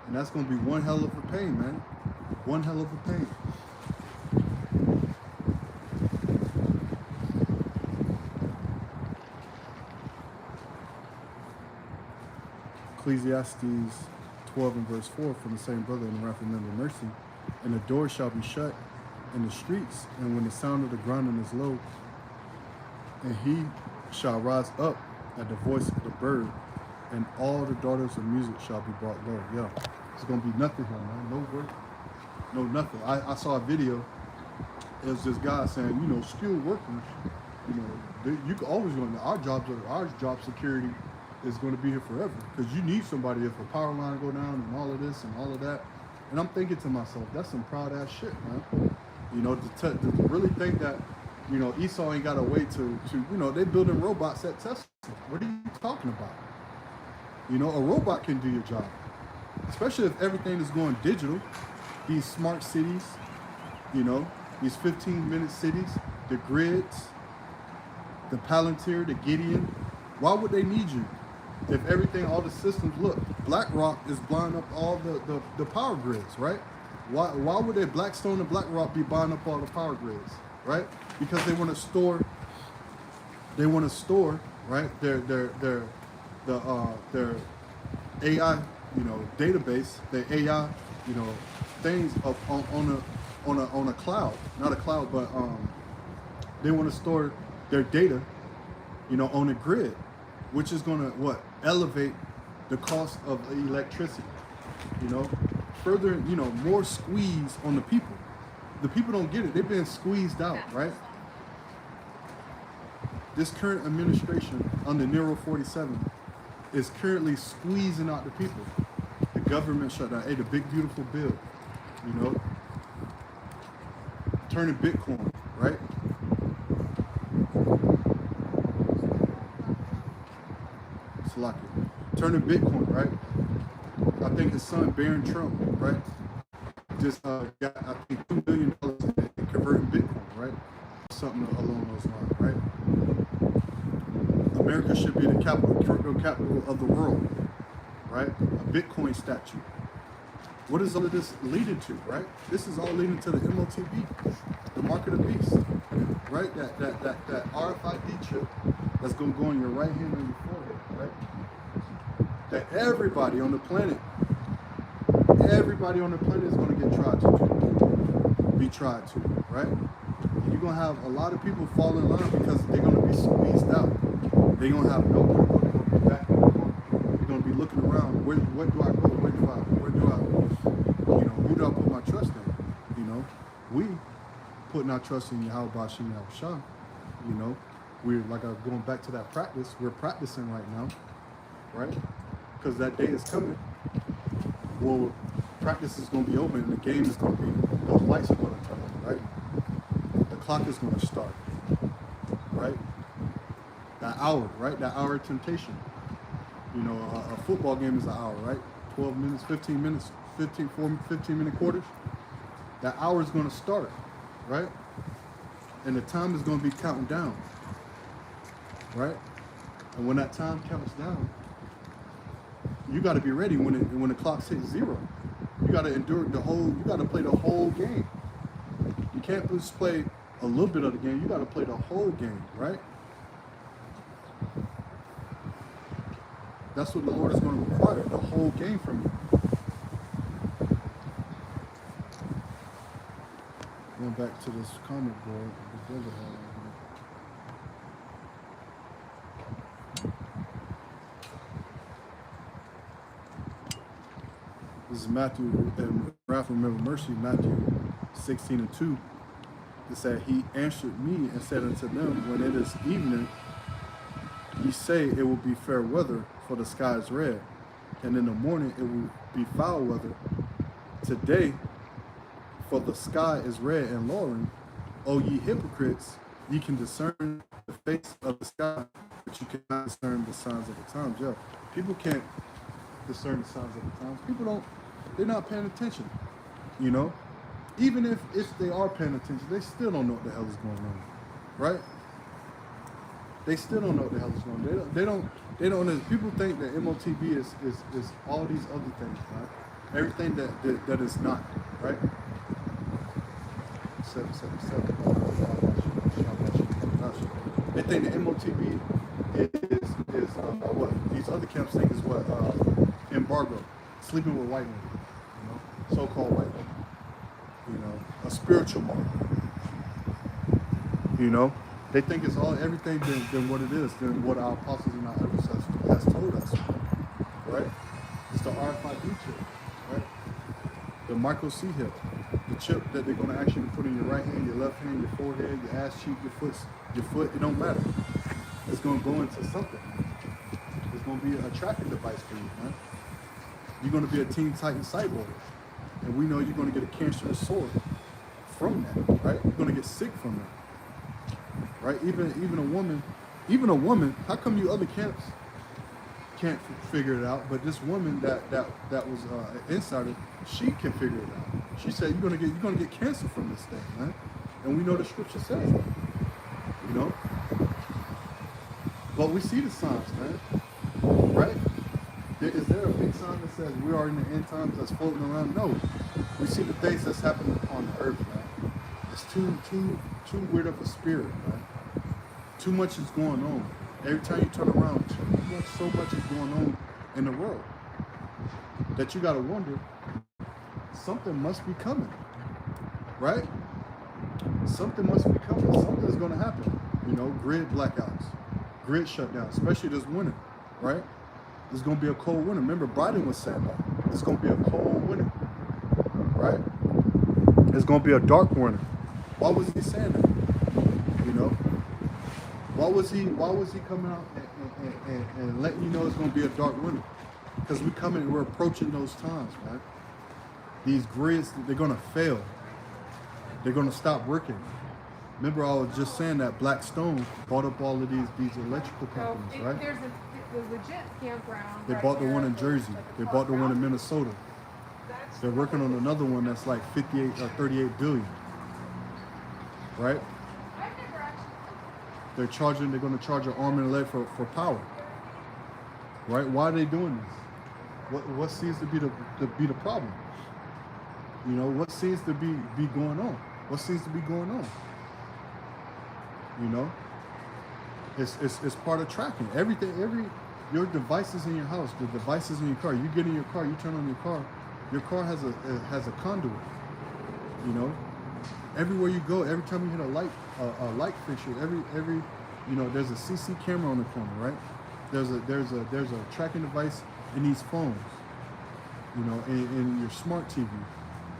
And that's gonna be one hell of a pain, man. One hell of a pain. Ecclesiastes 12 and verse 4 from the same brother in the wrath remember mercy. And the door shall be shut in the streets, and when the sound of the grinding is low, and he shall rise up at the voice of the bird, and all the daughters of music shall be brought low. Yeah, it's gonna be nothing here, man. No work, no nothing. I saw a video. It was this guy saying, you know, skilled workers, you know, you can always go. Our job security is going to be here forever, because you need somebody if a power line go down and all of this and all of that. And I'm thinking to myself, that's some proud ass shit, man. You know, to really think that, you know, Esau ain't got a way to you know, they building robots at Tesla. What are you talking about? You know, a robot can do your job, especially if everything is going digital. These smart cities, you know, these 15-minute cities, the grids, the Palantir, the Gideon. Why would they need you if everything, all the systems, look, BlackRock is blowing up all the power grids, right? Why would they, Blackstone and BlackRock, be buying up all the power grids, right? Because they want to store, right, their AI, you know, database, their AI, you know, things up on a cloud, not a cloud, but they want to store their data, you know, on a grid, which is going to what, elevate the cost of electricity, you know, further, you know, more squeeze on the people. The people don't get it. They've been squeezed out, right? This current administration under Nero 47 is currently squeezing out the people. The government shutdown, hey, the big beautiful bill, you know, turning Bitcoin, right? Slovakia, turning Bitcoin, right? I think his son, Barron Trump, right, just got, I think, $2 billion in converting Bitcoin, right? Something along those lines, right? America should be the crypto capital of the world, right? A Bitcoin statue. What is all of this leading to, right? This is all leading to the MOTB, the mark of the beast, right? That RFID chip that's going to go in your right hand and your forehead, right? That everybody on the planet is going to get tried to, be tried to, right? You're going to have a lot of people fall in line because they're going to be squeezed out. They're going to have nowhere to go. They're going to be back in the corner. They're going to be looking around. Where do I go? Who do I put my trust in? You know, we putting our trust in Yahweh Bashim Yahushua. You know, we're like going back to that practice. We're practicing right now, right? Because that day is coming. Well, practice is going to be open, and the game is going to be, those lights are going to turn on, right? The clock is going to start, right? That hour, right? That hour of temptation. You know, a football game is an hour, right? 12 minutes, 15 minutes, 15-minute quarters. That hour is going to start, right? And the time is going to be counting down, right? And when that time counts down, you got to be ready when the clock hits zero. You got to endure you got to play the whole game. You can't just play a little bit of the game. You got to play the whole game, right? That's what the Lord is going to require, the whole game from you. Going back to this comment board, the brother had on here. This is Matthew, and Ralph remember mercy, Matthew 16:2. It said, he answered me and said unto them, when it is evening, ye say it will be fair weather, for the sky is red, and in the morning it will be foul weather. Today, for the sky is red and lowering. O ye hypocrites, ye can discern the face of the sky, but you cannot discern the signs of the times. Yeah, people can't discern the signs of the times. People don't, they're not paying attention, you know? Even if they are paying attention, they still don't know what the hell is going on, right? They still don't know what the hell is going on. They don't, people think that MOTB is all these other things, right? Everything that is not, right? 777. They think the MOTB is what these other camps think is what embargo, sleeping with white men, you know, so-called white men, you know, a spiritual mark, you know. They think it's all everything than what it is, than what our apostles and our elders has told us, right? It's the RFID chip, right? The micro C hip, the chip that they're gonna actually put in your right hand, your left hand, your forehead, your ass cheek, your foot. It don't matter. It's gonna go into something. It's gonna be a tracking device for you, man. You're gonna be a Teen Titan cyborg, and we know you're gonna get a cancerous sore from that, right? You're gonna get sick from that, right? Even a woman. How come you other camps can't figure it out, but this woman that was an insider, she can figure it out. She said you're gonna get cancer from this thing, man. And we know the scripture says that, you know. But we see the signs, man, right? Is there a big sign that says we are in the end times that's floating around? No. We see the things that's happening on the earth, man. It's too weird of a spirit, man. Too much is going on. Every time you turn around, so much is going on in the world that you gotta wonder, something must be coming, right? Something must be coming. Something is gonna happen. You know, grid blackouts, grid shutdowns, especially this winter, right? It's gonna be a cold winter. Remember, Biden was saying that. It's gonna be a cold winter, right? It's gonna be a dark winter. Why was he saying that? You know? Why was he coming out and letting you know it's gonna be a dark winter? Because we're approaching those times, man. These grids, they're gonna fail. They're gonna stop working. Remember, I was just saying that Blackstone bought up all of these electrical companies, right? There's a legit campground. They bought the one in Jersey. They bought the one in Minnesota. They're working on another one that's like 58 or 38 billion, right? They're going to charge an arm and a leg for power, right? Why are they doing this? What seems to be the problem? You know, what seems to be going on? What seems to be going on? You know, it's part of tracking your devices in your house, the devices in your car. You get in your car, you turn on your car has a conduit. You know, everywhere you go, every time you hit a light fixture, every you know, there's a CC camera on the corner, right? There's a tracking device in these phones, you know, in your smart TV,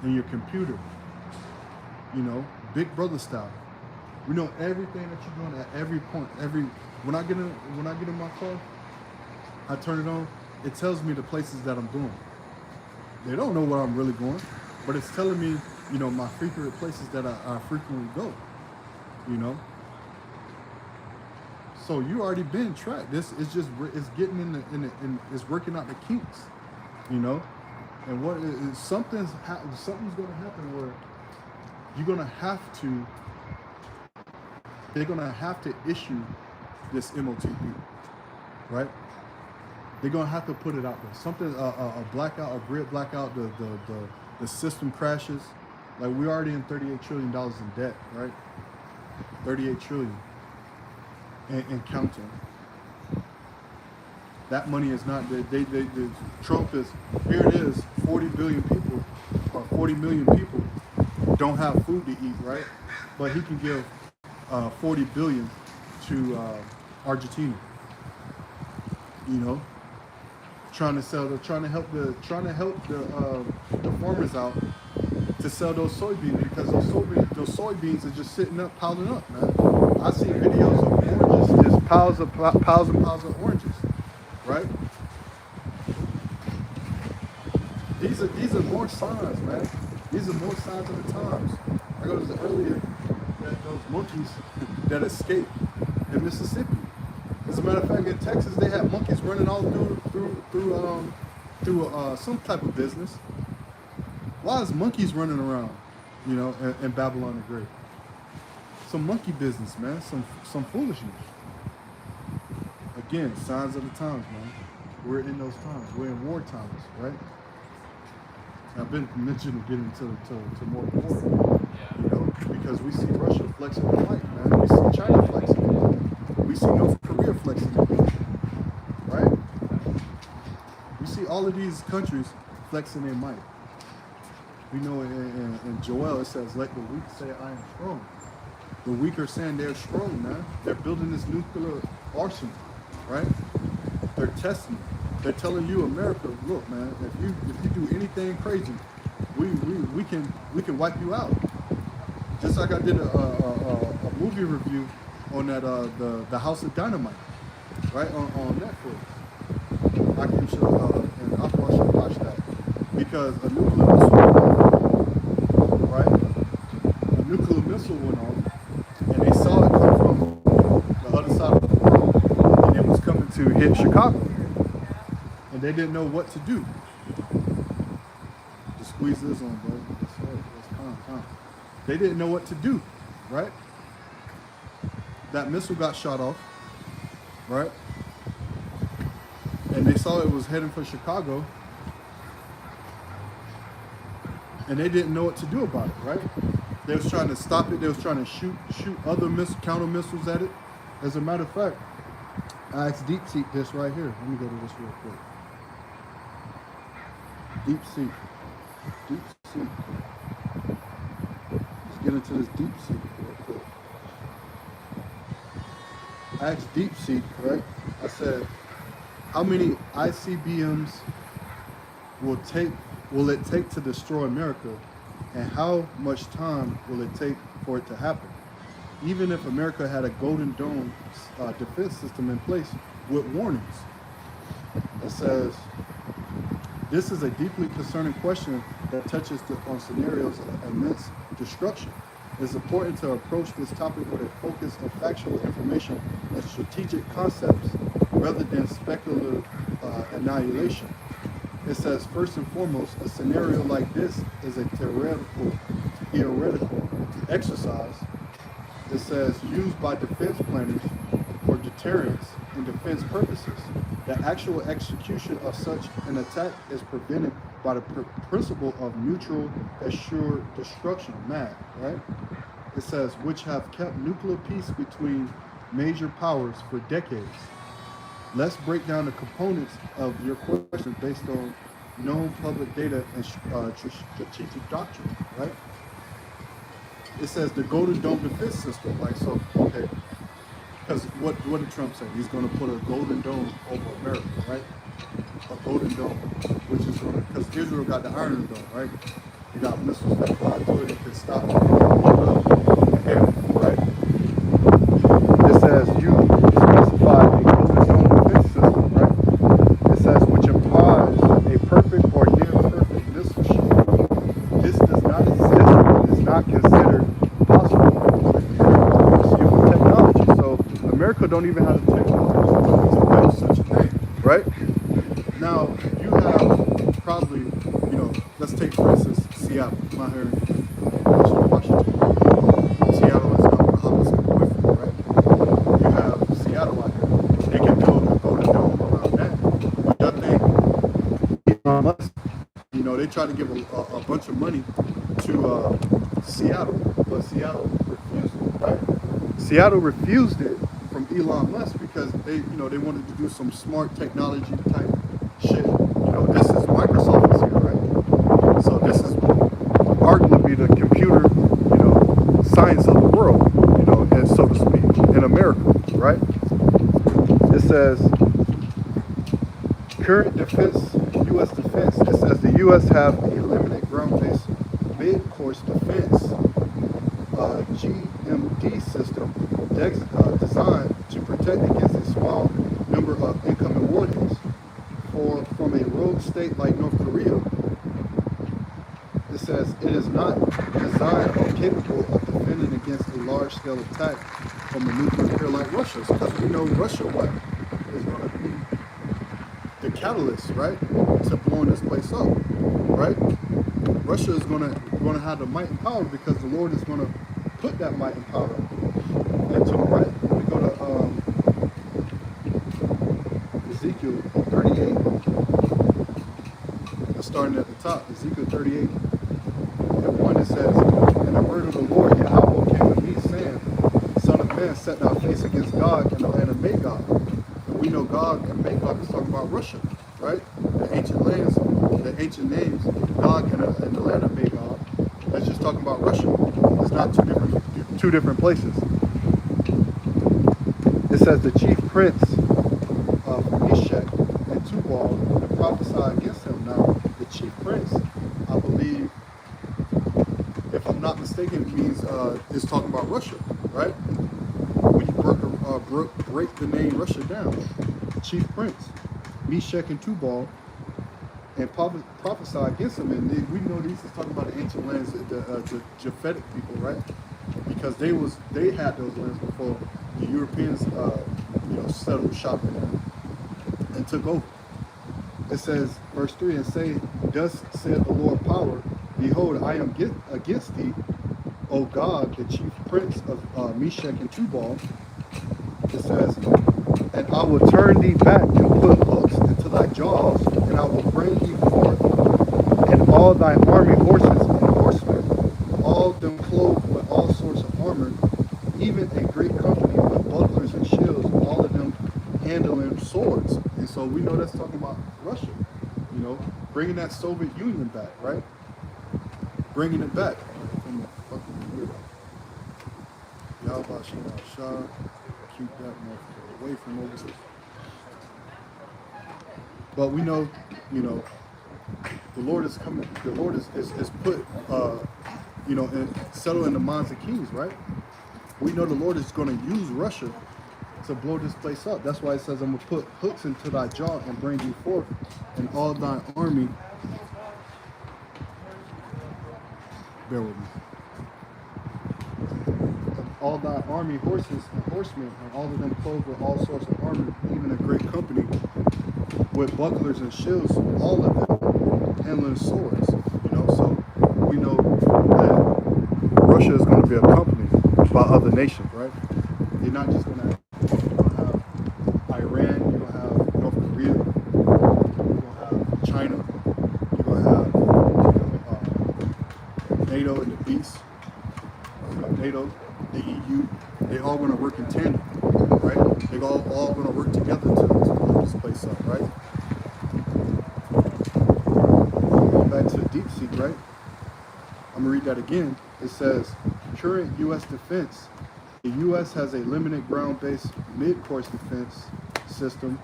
in your computer, you know, Big Brother style. We know everything that you're doing at every point. When I get in my car, I turn it on. It tells me the places that I'm doing. They don't know where I'm really going, but it's telling me, you know, my frequent places that I frequently go. You know. So you already been tracked. This is just it's getting in it's working out the kinks. You know, and what is something's going to happen where you're going to have to. They're gonna have to issue this MOTB, right? They're gonna have to put it out there. Something, a blackout, a grid blackout, the system crashes. Like we're already in $38 trillion in debt, right? 38 trillion and counting. That money is not. Trump is here. It is 40 billion people or 40 million people don't have food to eat, right? But he can give 40 billion to Argentina, you know, trying to help the farmers out to sell those soybeans, because those soybeans are just sitting up, piling up, man. I see videos of oranges, just piles and piles of oranges, right? These are more signs, man. These are more signs of the times. I go to earlier that those monkeys that escaped in Mississippi. As a matter of fact, in Texas, they have monkeys running all through some type of business. Why is monkeys running around, in Babylon the Great? Some monkey business, man. Some foolishness. Again, signs of the times, man. We're in those times. We're in war times, right? I've been mentioning getting to more war, because we see Russia flexing their might, man. We see China flexing. We see North Korea flexing, right? We see all of these countries flexing their might. We know in Joel it says, "Let the weak say, I am strong." The weak are saying they're strong, man. They're building this nuclear arsenal, right? They're testing it. They're telling you, America, look, man, if you do anything crazy, we can wipe you out. Just like I did a movie review on that the House of Dynamite, right, on Netflix. I can show and I should watch that, because a nuclear missile, right? A nuclear missile went off, and they saw it come from the other side of the world, and it was coming to hit Chicago. And they didn't know what to do. Just squeeze this on, bro. It's calm. They didn't know what to do, right? That missile got shot off, right? And they saw it was heading for Chicago. And they didn't know what to do about it, right? They was trying to stop it. They was trying to shoot other counter missiles at it. As a matter of fact, I asked DeepSeek this right here. Let me go to this real quick. DeepSeek. Let's get into this DeepSeek real quick. I asked DeepSeek, right? I said, how many ICBMs will it take to destroy America, and how much time will it take for it to happen? Even if America had a Golden Dome defense system in place with warnings. It says, this is a deeply concerning question that touches on scenarios of immense destruction. It's important to approach this topic with a focus of factual information and strategic concepts rather than speculative annihilation. It says, first and foremost, a scenario like this is a theoretical exercise. It says, used by defense planners for deterrence and defense purposes. The actual execution of such an attack is prevented by the principle of mutual assured destruction, MAD, right? It says, which have kept nuclear peace between major powers for decades. Let's break down the components of your question based on known public data and strategic doctrine, right? It says the Golden Dome defense system, like, so, okay. Because what did Trump say? He's going to put a Golden Dome over America, right? A Golden Dome, which is going to, because Israel got the Iron Dome, right? You got missiles that fly through it, it can stop it, right? It says you specified a Golden Dome defense system, right? It says which implies a perfect or near perfect missile shield. This does not exist and is not considered possible with human technology. So America don't even have the technology to build such a thing, right? Now you have probably, let's take for instance Seattle, my here in Washington. Seattle is the opposite with right? You have Seattle out here. They can build a Golden Dome around that. But I think Elon Musk, they try to give a bunch of money to Seattle, but Seattle refused it, right? Seattle refused it from Elon Musk because they wanted to do some smart technology type shit. This is Microsoft is here, right? So this is arguably the computer, science of the world, and so to speak, in America, right? It says Current defense, U.S. defense. It says the U.S. have a limited ground-based mid-course defense GMD system designed to protect against a small number of incoming warheads. From a rogue state like North Korea, it says it is not designed or capable of defending against a large-scale attack from a nuclear pair like Russia. Because we know Russia is going to be the catalyst, right, to blowing this place up, right? Russia is going to have the might and power because the Lord is going to put that might and power into them, right? We go to Ezekiel 38. Starting at the top, Ezekiel 38 and 1, it says, "And the word of the Lord Yahweh came to me, saying, Son of man, set thy face against Gog and the land of Magog." And we know Gog and Magog is talking about Russia, right? The ancient lands, the ancient names, Gog and the land of Magog. That's just talking about Russia. It's not two different places. It says the chief prince of Meshach and Tubal prophesied against him. Now, the chief prince, I believe, if I'm not mistaken, means it's talking about Russia, right? When you break the name Russia down, chief prince, Meshach and Tubal, and prophesy against him. And we know these is talking about the ancient lands, the Japhetic people, right? Because they had those lands before the Europeans, settled shop in them and took over. It says, verse 3, and say, "Thus said the Lord power, behold, I am against thee, O God, the chief prince of Meshach and Tubal." It says, "And I will turn thee back and put hooks into thy jaws, and I will bring thee forth, and all thy army horses and horsemen, all of them clothed with all sorts of armor, even a great company with bucklers and shields, all of them handling swords." And so we know that's talking about Russia, bringing that Soviet Union back, right? Bringing it back. Yahweh Shah, keep that motherfucker away from over here. But we know, the Lord is coming. The Lord is put, and settle in the minds of kings, right? We know the Lord is going to use Russia to blow this place up. That's why it says, "I'm going to put hooks into thy jaw and bring you forth, and all thy army." Bear with me. "All thy army horses and horsemen, and all of them clothed with all sorts of armor, even a great company with bucklers and shields, all of them handling swords." So we know that Russia is going to be accompanied by other nations, right? They're not just going to have Iran, you're going to have North Korea, you're going to have China, you're going to have NATO and the beast, NATO, the EU. They're all going to work in tandem, right? They're all going to work together to blow this place up, right? Going back to the deep sea, right? I'm going to read that again. It says, current U.S. defense. The U.S. has a limited ground-based mid-course defense system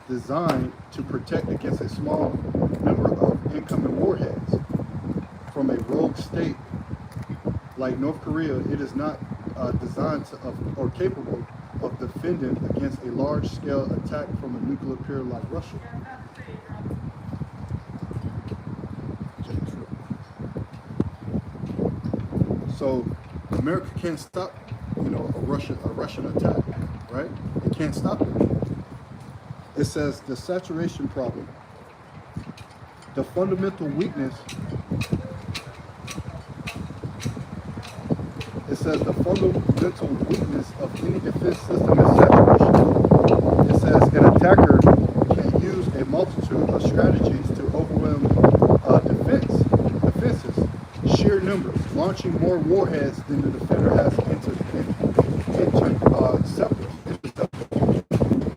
designed to protect against a small number of incoming warheads. From a rogue state like North Korea, it is not designed or capable of defending against a large-scale attack from a nuclear pair like Russia. So America can't stop, a Russian attack, right? It can't stop it. It says the saturation problem. The fundamental weakness. It says the fundamental weakness of any defense system is saturation. It says an attacker can use a multitude of strategies to overwhelm defenses. Sheer numbers, launching more warheads than the defender has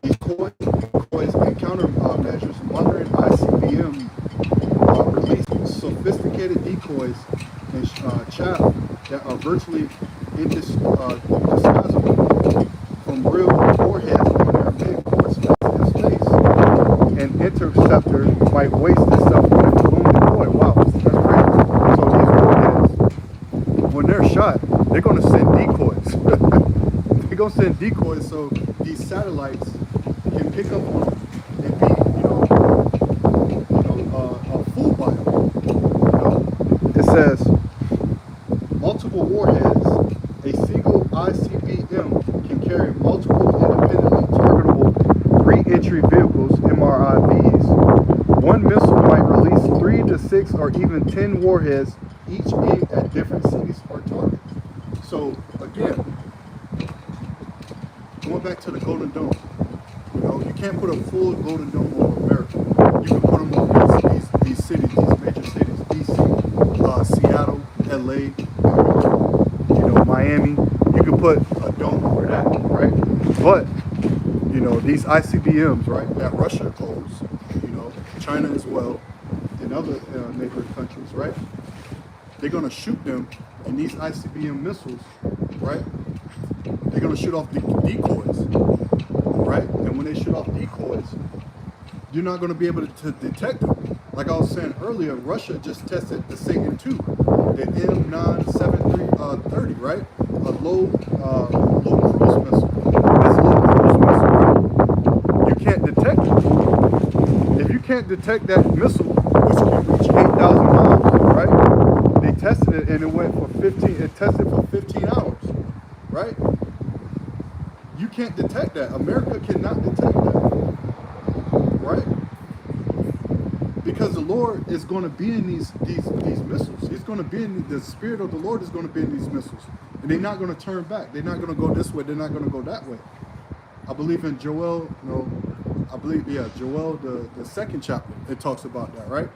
decoys and countermeasures, modern ICBM release sophisticated decoys and chaff that are virtually indistinguishable from real warheads when they are made for space and intercept waste itself on a balloon deploy. Wow, that's crazy. So these warheads, when they're shot, they're going to send decoys. They're going to send decoys so these satellites can pick up on them and be, fooled by them. It says multiple warheads. A single ICBM can carry multiple independently targetable re-entry vehicles (MRIVs). One missile might release 3 to 6 or even 10 warheads, each aimed at different cities or targets. So again, going back to the Golden Dome, you can't put a full Golden Dome over America. You can put them over these cities, these major cities, DC, Seattle, LA, Miami. You can put a dome over that, right? But these ICBMs, right, that Russia holds, China as well, and other neighboring countries, right? They're gonna shoot them, and these ICBM missiles, right? They're gonna shoot off decoys, right? And when they shoot off decoys, you're not gonna be able to detect them. Like I was saying earlier, Russia just tested the Satan II, the M97330, right? A low cruise missile. This low cruise missile, right? You can't detect it. If you can't detect that missile, which can reach 8,000 miles, right? They tested it and it went for 15. It tested for 15 hours, right? You can't detect that. America cannot detect that, right? Because the Lord is going to be in these missiles. He's going to be in the Spirit of the Lord is going to be in these missiles, and they're not going to turn back. They're not going to go this way. They're not going to go that way. I believe in Joel. Joel the second chapter. It talks about that, right?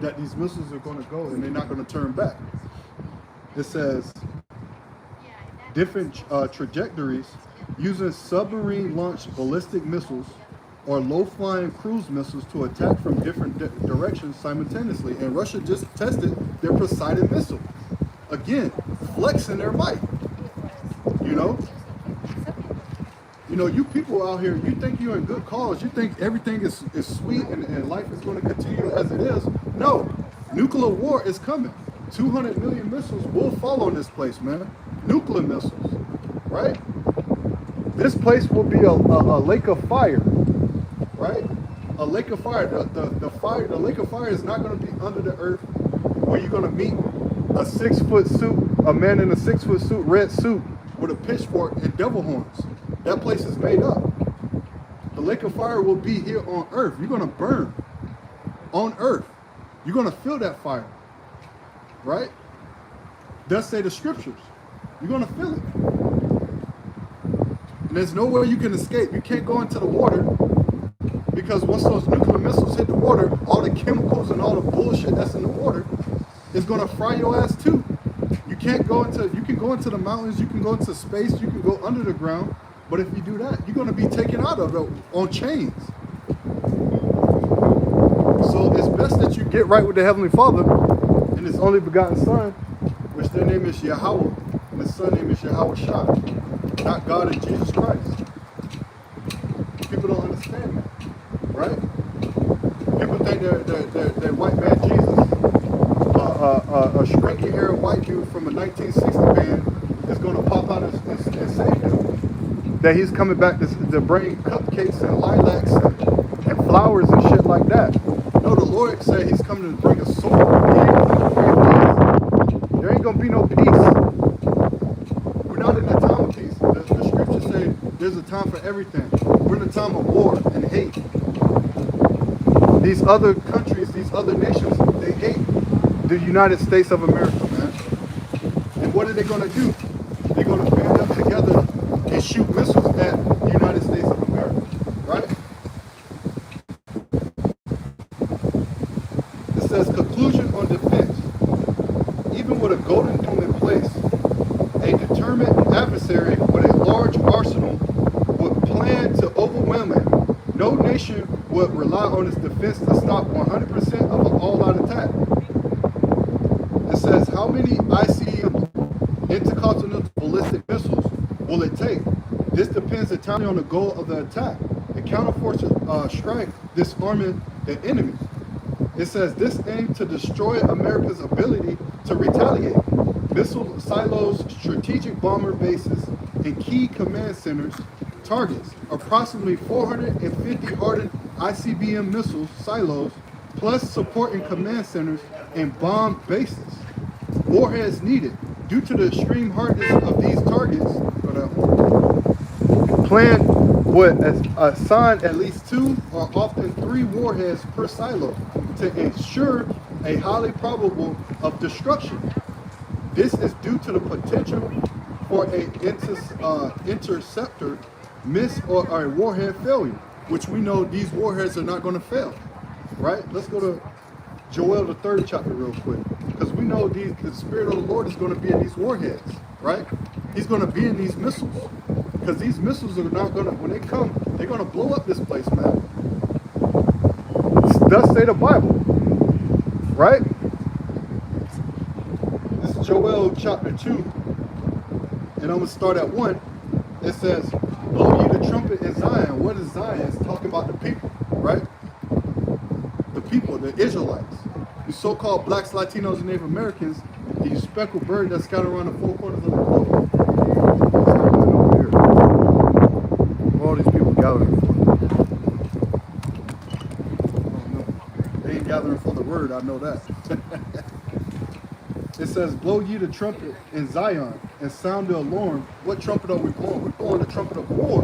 That these missiles are going to go and they're not going to turn back. It says different trajectories using submarine-launched ballistic missiles or low-flying cruise missiles to attack from different directions simultaneously. And Russia just tested their Poseidon missile. Again, flexing their might. You people out here, you think you're in good cause. You think everything is sweet and life is going to continue as it is. No, nuclear war is coming. 200 million missiles will fall on this place, man. Nuclear missiles, right? This place will be a lake of fire, right? A lake of fire. The lake of fire is not going to be under the earth where you're going to meet a 6-foot suit, a man in a 6-foot suit, red suit with a pitchfork and devil horns. That place is made up. The lake of fire will be here on earth. You're going to burn on earth. You're going to feel that fire, right? Thus say the scriptures. You're going to feel it. And there's no way you can escape. You can't go into the water because once those nuclear missiles hit the water, all the chemicals and all the bullshit that's in the water is going to fry your ass too. You can go into the mountains, you can go into space, you can go under the ground. But if you do that, you're going to be taken out of it on chains. So it's best that you get right with the Heavenly Father and His only begotten Son, which their name is Yahweh, and His Son name is Yahweh Shah, not God and Jesus Christ. People don't understand that, right? People think they're white man Jesus, a shrinky haired white dude from a 1960 band is going to pop out and save them. That He's coming back to bring cupcakes and lilacs and flowers and shit like that. No, the Lord said He's coming to bring a sword. There ain't gonna be no peace. We're not in the time of peace. The scriptures say there's a time for everything. We're in a time of war and hate. These other countries, these other nations, they hate the United States of America, man. And what are they gonna do? They're gonna band up together and shoot missiles at the United States of America, right? It says conclusion on defense. Even with a golden dome in place, a determined adversary with a large arsenal would plan to overwhelm it. No nation would rely on its defense to stop 100% of an all-out attack. It says how many ICBM, intercontinental ballistic missiles, will it take? This depends entirely on the goal of the attack. It counterforce strike disarming the enemy. It says this aimed to destroy America's ability to retaliate. Missile silos, strategic bomber bases, and key command centers targets approximately 450 hardened ICBM missile silos, plus supporting command centers and bomb bases. Warheads needed due to the extreme hardness of these targets. Plan would assign at least 2 or often 3 warheads per silo to ensure a highly probable of destruction. This is due to the potential for a interceptor miss or a warhead failure, which we know these warheads are not going to fail, right? Let's go to Joel the 3rd chapter real quick, because we know the Spirit of the Lord is going to be in these warheads, right? He's going to be in these missiles, because these missiles are not going to, when they come, they're going to blow up this place, man. Thus say the Bible, right? This is Joel chapter 2, and I'm going to start at 1. It says, blow ye the trumpet in Zion. What is Zion? It's talking about the people, right? The people, the Israelites. You so-called blacks, Latinos, and Native Americans, and you speckled bird that scattered around the 4 corners of the globe. All these people gathering for. Oh, no. They ain't gathering for the word, I know that. It says, blow ye the trumpet in Zion and sound the alarm. What trumpet are we blowing? We're blowing the trumpet of war.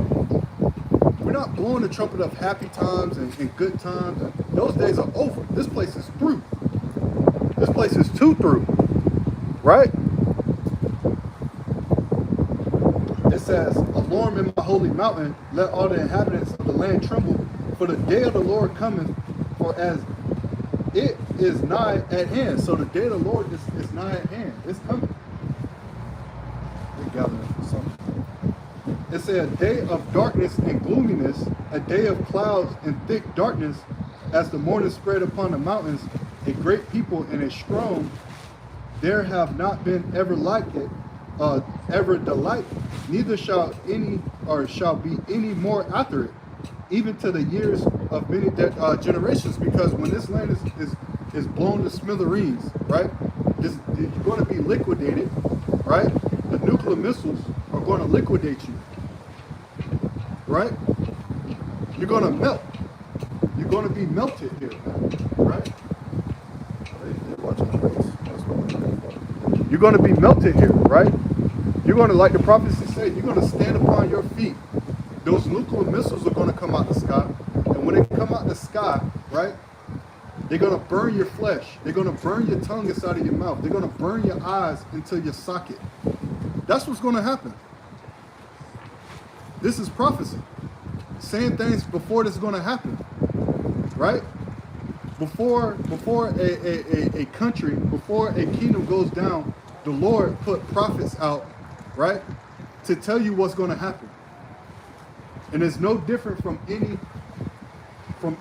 We're not blowing the trumpet of happy times and good times. Those days are over. This place is through. This place is too through, right? It says, alarm in my holy mountain, let all the inhabitants of the land tremble, for the day of the Lord cometh, for as it is nigh at hand. So the day of the Lord is nigh at hand. It's coming. We're gathering for something. It said, a day of darkness and gloominess, a day of clouds and thick darkness, as the morning spread upon the mountains, a great people and a strong, there have not been ever like it, ever delight, neither shall any or shall be any more after it, even to the years of many generations. Because when this land is blown to smithereens, right, you're going to be liquidated, right? The nuclear missiles are going to liquidate you, right? You're going to melt. You're going to be melted here, right? You're going to be melted here, right? You're going to, like the prophecy said, you're going to stand upon your feet. Those nuclear missiles are going to come out the sky. And when they come out the sky, right, they're going to burn your flesh. They're going to burn your tongue inside of your mouth. They're going to burn your eyes into your socket. That's what's going to happen. This is prophecy. Saying things before this is going to happen, right? Before a country, before a kingdom goes down, the Lord put prophets out, right, to tell you what's going to happen. And it's no different from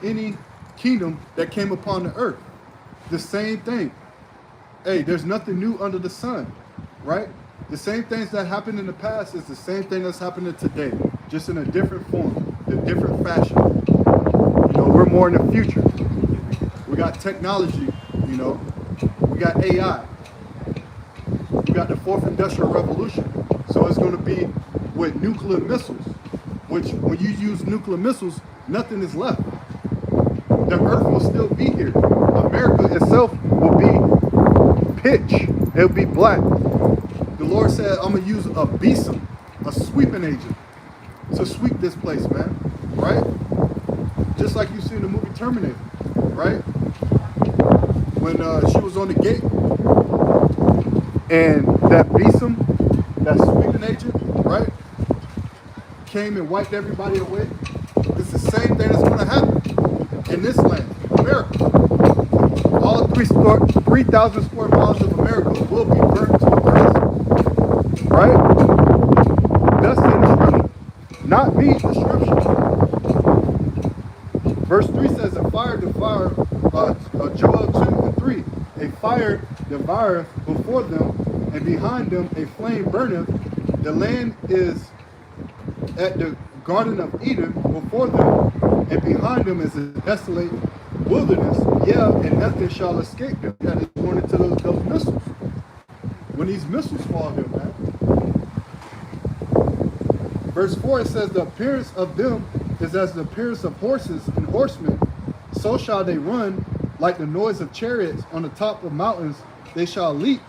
any kingdom that came upon the earth. The same thing. Hey, there's nothing new under the sun, right? The same things that happened in the past is the same thing that's happening today, just in a different form, a different fashion. You know, we're more in the future. We got technology, you know, we got AI, we got the 4th Industrial Revolution. So it's going to be with nuclear missiles, which when you use nuclear missiles, nothing is left. The earth will still be here. America itself will be pitch. It'll be black. The Lord said, I'm going to use a besom, a sweeping agent, to sweep this place, man, right? Just like you see in the movie Terminator, right? When she was on the gate, and that besom, that sweeping agent, right, came and wiped everybody away. It's the same thing that's going to happen in this land, America. All 3,000 square miles of America will be burnt to a crisp, right? That's in the scripture, not me, the scripture. Verse 3 says, a fire devour, Joel 2 and 3, a fire devoureth before them, and behind them a flame burneth. The land is at the Garden of Eden before them, and behind them is a desolate wilderness. Yeah, and nothing shall escape them. That is going into those missiles. When these missiles fall here, man. Verse 4, it says, the appearance of them is as the appearance of horses and horsemen. So shall they run, like the noise of chariots on the top of mountains. They shall leap,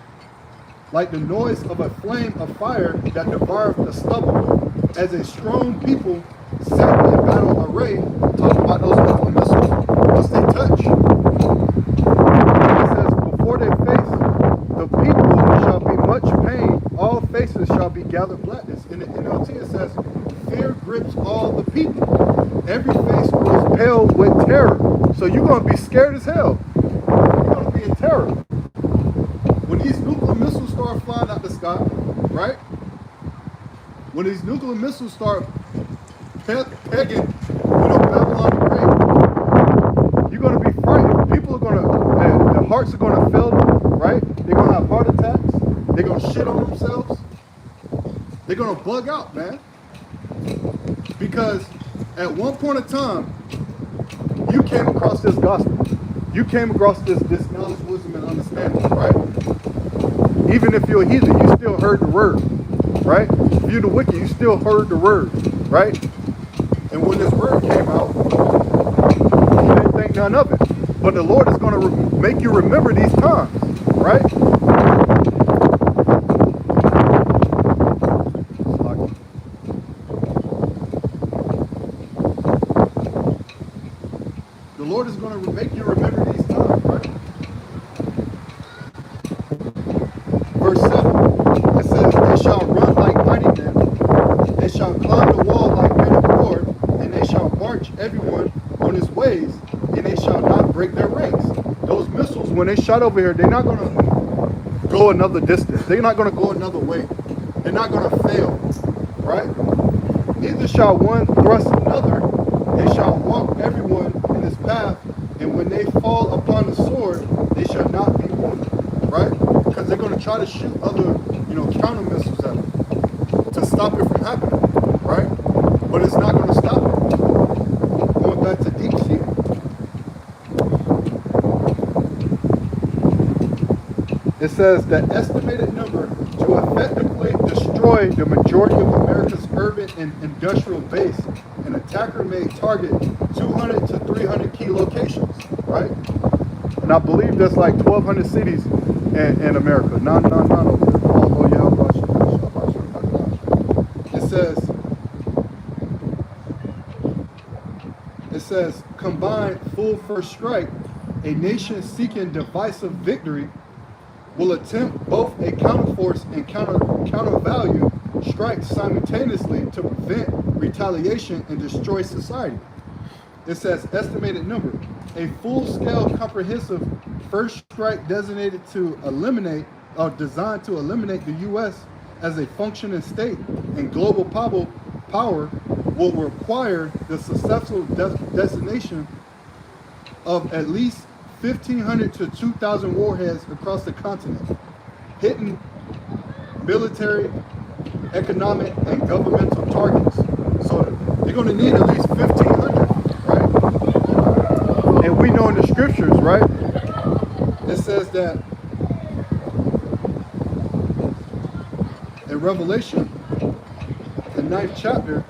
like the noise of a flame of fire that devoureth the stubble. As a strong people set in battle array, talk about those little missiles, once they touch. It says, before they face, the people shall be much pain. All faces shall be gathered blackness. In the NLT it says, fear grips all the people. Every face grows pale with terror. So you're going to be scared as hell. You're going to be in terror. When these nuclear missiles start flying out the sky, right? When these nuclear missiles start pegging, Babylon the Great, you're going to be frightened. People are going to, their hearts are going to fail them, right? They're going to have heart attacks. They're going to shit on themselves. They're going to bug out, man. Because at one point in time, you came across this gospel. You came across this knowledge, wisdom, and understanding, right? Even if you're a heathen, you still heard the word, right? If you're the wicked, you still heard the word, right? And when this word came out, you didn't think none of it. But the Lord is going to make you remember these times, right? The Lord is going to make you remember these times, right? Verse 7, it says, they shall run like mighty men. They shall climb the wall like men of war, and they shall march everyone on his ways, and they shall not break their ranks. Those missiles, when they shot over here, they're not going to go another distance. They're not going to go another way. They're not going to fail, right? Neither shall one thrust another. They shall walk everyone in his path, and when they fall upon the sword, they shall not be wounded, right? Because they're going to try to shoot other, counter missiles at them to stop it from happening, right? But it's not going to stop it. Going back to deep sea. It says the estimated number to effectively destroy the majority of America's urban and industrial base, an attacker may target 200 to 300 key locations, right? And I believe there's like 1,200 cities in America. No. Oh, yeah. It says, combined full first strike, a nation seeking divisive victory will attempt both a counterforce and counter value strikes simultaneously to prevent retaliation and destroy society. It says estimated number, a full-scale comprehensive first strike designated to eliminate or designed to eliminate the U.S. as a functioning state and global power will require the successful designation of at least 1,500 to 2,000 warheads across the continent, hitting military, economic, and governmental targets. So they're going to need at least 1,500, right? And we know in the scriptures, right? It says that in Revelation, the 9th chapter,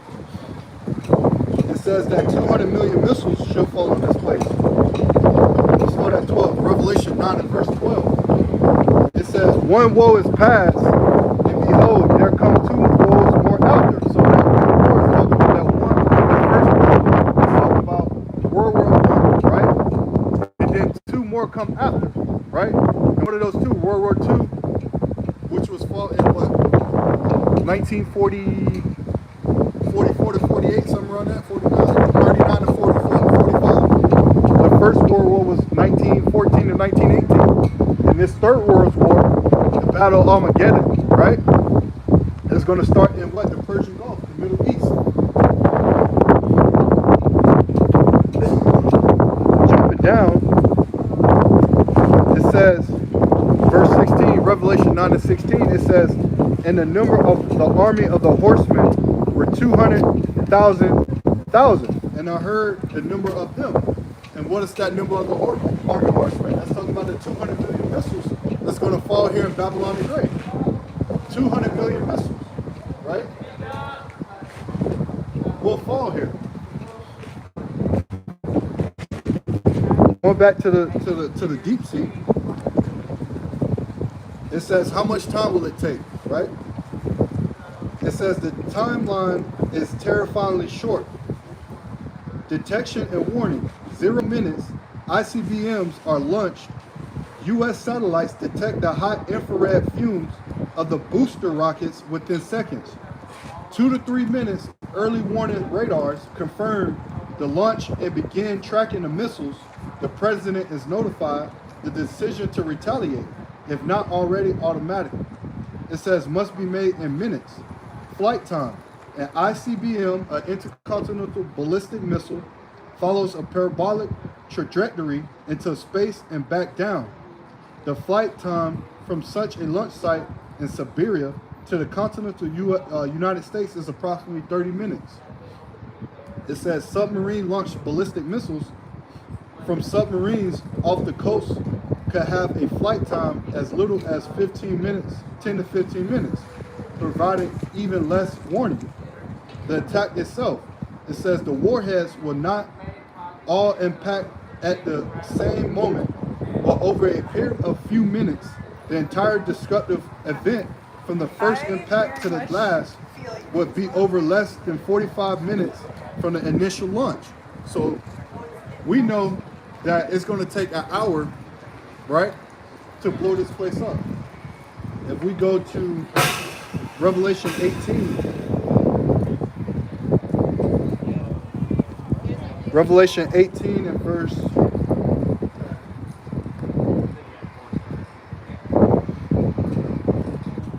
it says that 200 million missiles shall fall on this place. Let's start at 12. Revelation 9 and verse 12. It says, one woe is past, and behold, there come two woes more after. So that war is talking about that one, the first war is talking about World War I, right? And then two more come after, right? And what are those two? World War II, which was fought in what? 1940, 44 to 48, something around that, 49, 39 to 44 to 45. The first World War was 1914 to 1918. And this third World War, the Battle of Armageddon, right? It's going to start in what? The Persian Gulf, the Middle East. Jumping down, it says, verse 16, Revelation 9 and 16, it says, and the number of the army of the horsemen were 200,000 1,000,000. And I heard the number of them. And what is that number of the army horsemen? That's talking about the 200 million missiles that's going to fall here in Babylon the Great. 200 million missiles, right? Will fall here. Going back to the deep sea, it says how much time will it take, right? It says the timeline is terrifyingly short. Detection and warning, 0 minutes. ICBMs are launched. U.S. satellites detect the hot infrared fumes of the booster rockets within seconds. 2 to 3 minutes, early warning radars confirm the launch and begin tracking the missiles. The president is notified the decision to retaliate, if not already automatic. It says must be made in minutes. Flight time. An ICBM, an intercontinental ballistic missile, follows a parabolic trajectory into space and back down. The flight time from such a launch site in Siberia to the continental United States is approximately 30 minutes. It says submarine launched ballistic missiles from submarines off the coast could have a flight time as little as 15 minutes, 10 to 15 minutes, providing even less warning. The attack itself, it says the warheads will not all impact at the same moment or over a period of few minutes. The entire destructive event from the first impact to the last would be over less than 45 minutes from the initial launch. So we know that it's going to take an hour, right, to blow this place up. If we go to Revelation 18, Revelation 18 and verse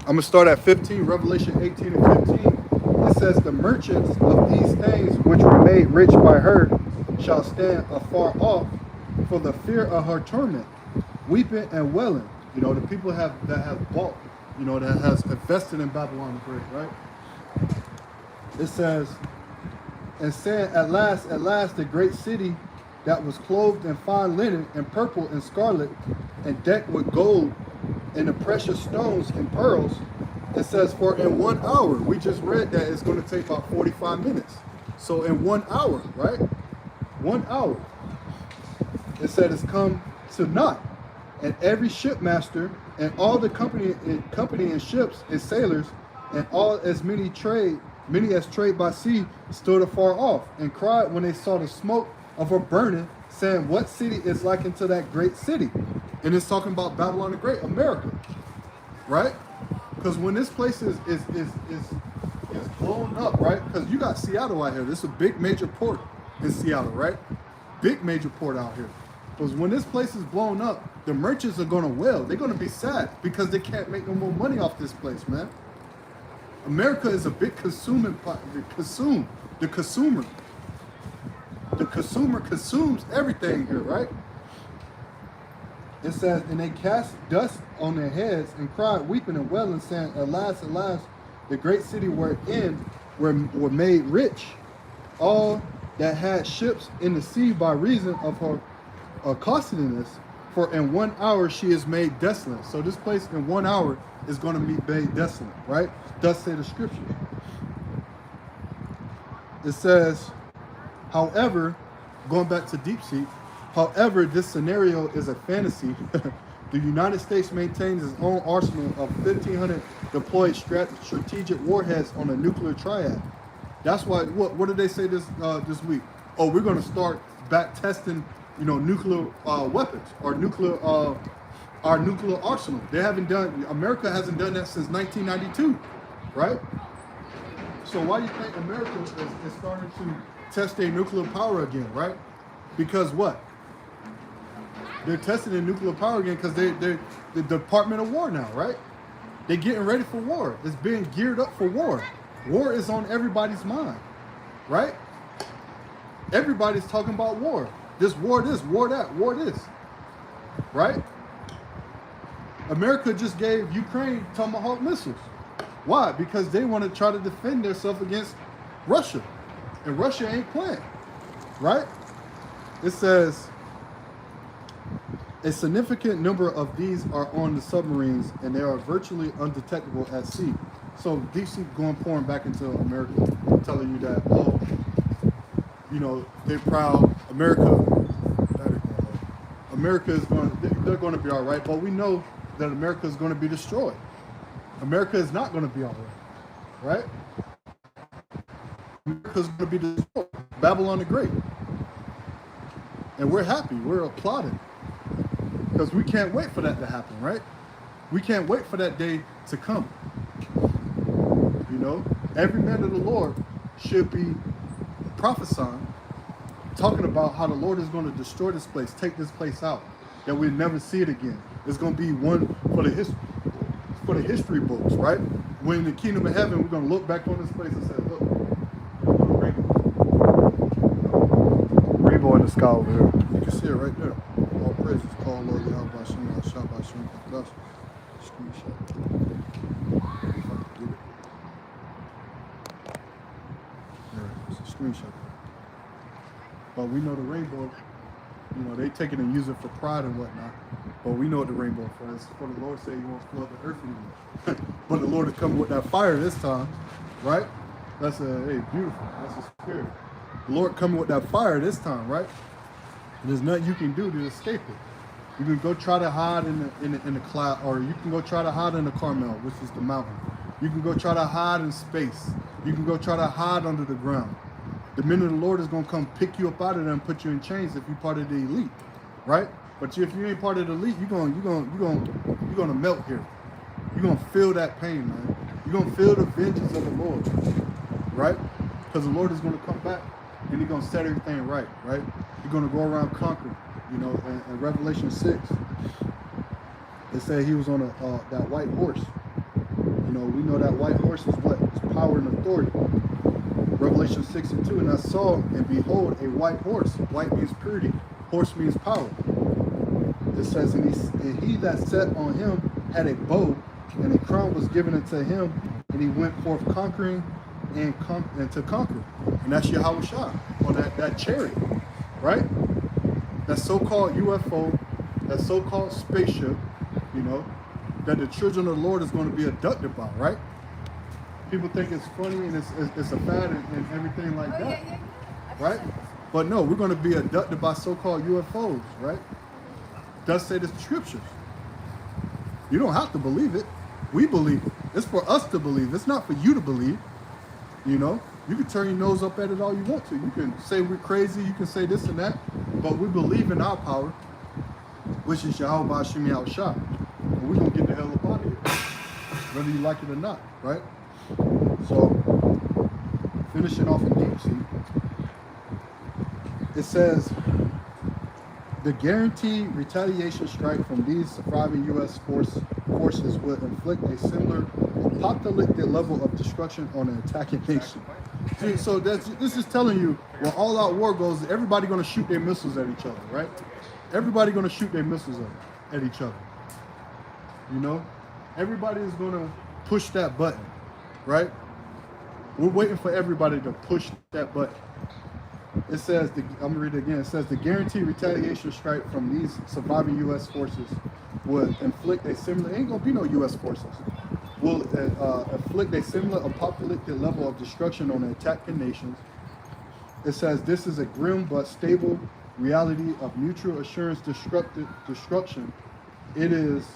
I'm going to start at 15, Revelation 18 and 15. It says, the merchants of these things which were made rich by her shall stand afar off for the fear of her torment, weeping and wailing. You know, the people that have bought, you know, that has invested in Babylon the Great, right? It says, and saying, at last, the great city that was clothed in fine linen and purple and scarlet and decked with gold and the precious stones and pearls. It says, for in 1 hour, we just read that it's going to take about 45 minutes. So in 1 hour, right? 1 hour. It said it's come to naught. And every shipmaster and all the company and ships and sailors and all as many as trade by sea stood afar off and cried when they saw the smoke of her burning, saying, what city is like unto that great city? And it's talking about Babylon the Great, America, right? Because when this place is blown up, right? Because you got Seattle out here. This is a big major port in Seattle, right? Big major port out here. Because when this place is blown up, the merchants are going to wail. They're going to be sad because they can't make no more money off this place, man. America is a big consuming pot. The consumer consumes everything here, right? It says, and they cast dust on their heads and cried, weeping and wailing, saying, alas, alas, the great city wherein were made rich, all that had ships in the sea by reason of her costliness. For in 1 hour she is made desolate. So this place in 1 hour is going to be made desolate, right? Thus say the scripture. It says, however, going back to deep sea, however, this scenario is a fantasy. The United States maintains its own arsenal of 1,500 deployed strategic warheads on a nuclear triad. That's why, what did they say this week? Oh, we're going to start back testing, you know, nuclear weapons or our nuclear arsenal. America hasn't done that since 1992, right? So why do you think America is starting to test their nuclear power again, right? Because what? They're testing their nuclear power again because they're the Department of War now, right? They're getting ready for war. It's being geared up for war. War is on everybody's mind, right? Everybody's talking about war. War this, war that, war this, right? America just gave Ukraine Tomahawk missiles. Why? Because they want to try to defend themselves against Russia. And Russia ain't playing, right? It says a significant number of these are on the submarines, and they are virtually undetectable at sea. So deep sea pouring back into America, telling you that, oh, you know, they're proud. America is they're going to be all right, but we know that America is going to be destroyed. America is not going to be all right, right? America is going to be destroyed. Babylon the Great. And we're happy, we're applauding. Because we can't wait for that to happen, right? We can't wait for that day to come. You know, every man of the Lord should be prophesying, talking about how the Lord is going to destroy this place, take this place out, that we'll never see it again. It's going to be one for the history books, right? When in the kingdom of heaven, we're going to look back on this place and say, look, rainbow in the sky over here. You can see it right there. All praises, call Lord Yahweh Bashem, Yahshua Bashem, Kadash. Screenshot. If I can get it. There, it's a screenshot. But we know the rainbow, you know, they take it and use it for pride and whatnot. But we know what the rainbow is. For the Lord said he won't flood the earth anymore. But the Lord is coming with that fire this time, right? That's beautiful. That's a spirit. The Lord coming with that fire this time, right? There's nothing you can do to escape it. You can go try to hide in the cloud, or you can go try to hide in the Carmel, which is the mountain. You can go try to hide in space. You can go try to hide under the ground. The minute the Lord is going to come pick you up out of there and put you in chains if you're part of the elite, right? But if you ain't part of the elite, you're going to melt here. You're going to feel that pain, man. You're going to feel the vengeance of the Lord, right? Because the Lord is going to come back and he's going to set everything right, right? He's going to go around conquering. You know, in Revelation 6, it said he was on that white horse. You know, we know that white horse is what? It's power and authority. Revelation 6:2, and I saw and behold a white horse. White means purity. Horse means power. It says, and he that sat on him had a bow, and a crown was given unto him, and he went forth conquering and to conquer. And that's Yahweh Shah, on that chariot, right? That so-called UFO, that so-called spaceship, you know, that the children of the Lord is going to be abducted by, right? People think it's funny and it's a fad and everything like that, right? But no, we're going to be abducted by so-called UFOs, right? Thus say the scriptures. You don't have to believe it. We believe it. It's for us to believe. It's not for you to believe, you know? You can turn your nose up at it all you want to. You can say we're crazy. You can say this and that. But we believe in our power, which is Yahweh Ba'ashim Yahushua. And we're going to get the hell up out of here, whether you like it or not, right? So, finishing off in deep sea, it says, the guaranteed retaliation strike from these surviving U.S. forces would inflict a similar apocalyptic level of destruction on an attacking nation. See, so this is telling you, when all-out war goes, everybody going to shoot their missiles at each other, right? Everybody going to shoot their missiles at each other. You know? Everybody is going to push that button, right? We're waiting for everybody to push that button. It says, I'm going to read it again. It says, the guaranteed retaliation strike from these surviving U.S. forces would inflict a similar, ain't going to be no U.S. forces, will inflict a similar apocalyptic level of destruction on the attacking nations. It says, this is a grim but stable reality of mutual assurance destruction. It is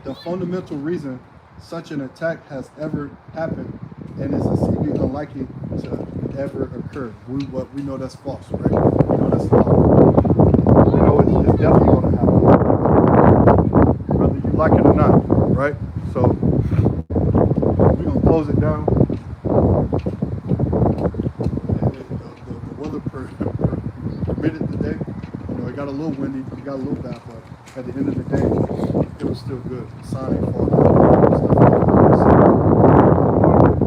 the fundamental reason such an attack has ever happened and is exceedingly unlikely to ever occur. We know that's false, right? We know that's false. We know it's definitely going to happen, whether you like it or not, right? So we're going to close it down. The weather permitted today. You know, it got a little windy, it got a little bad, but at the end of the day, it was still good. The sun ain't falling.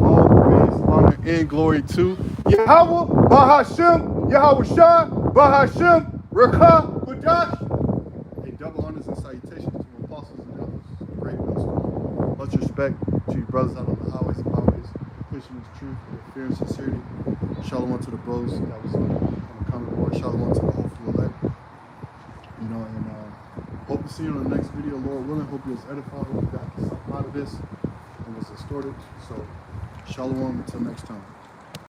All praise, honor, and glory to Yahweh, Bahashem, Yahweh Shah, Bahashem, Rekha, Kodash. A double honors and salutations to apostles and elders. Great ministers. Much respect to you brothers out on the highways and byways. pushing this truth with fear and sincerity. Shalom to the bros that was on the comment board. Shalom to the hopeful elect. You know, and hope to see you in the next video, Lord willing. Hope you was edified. Hope you got something out of this and was distorted. So, shalom until next time.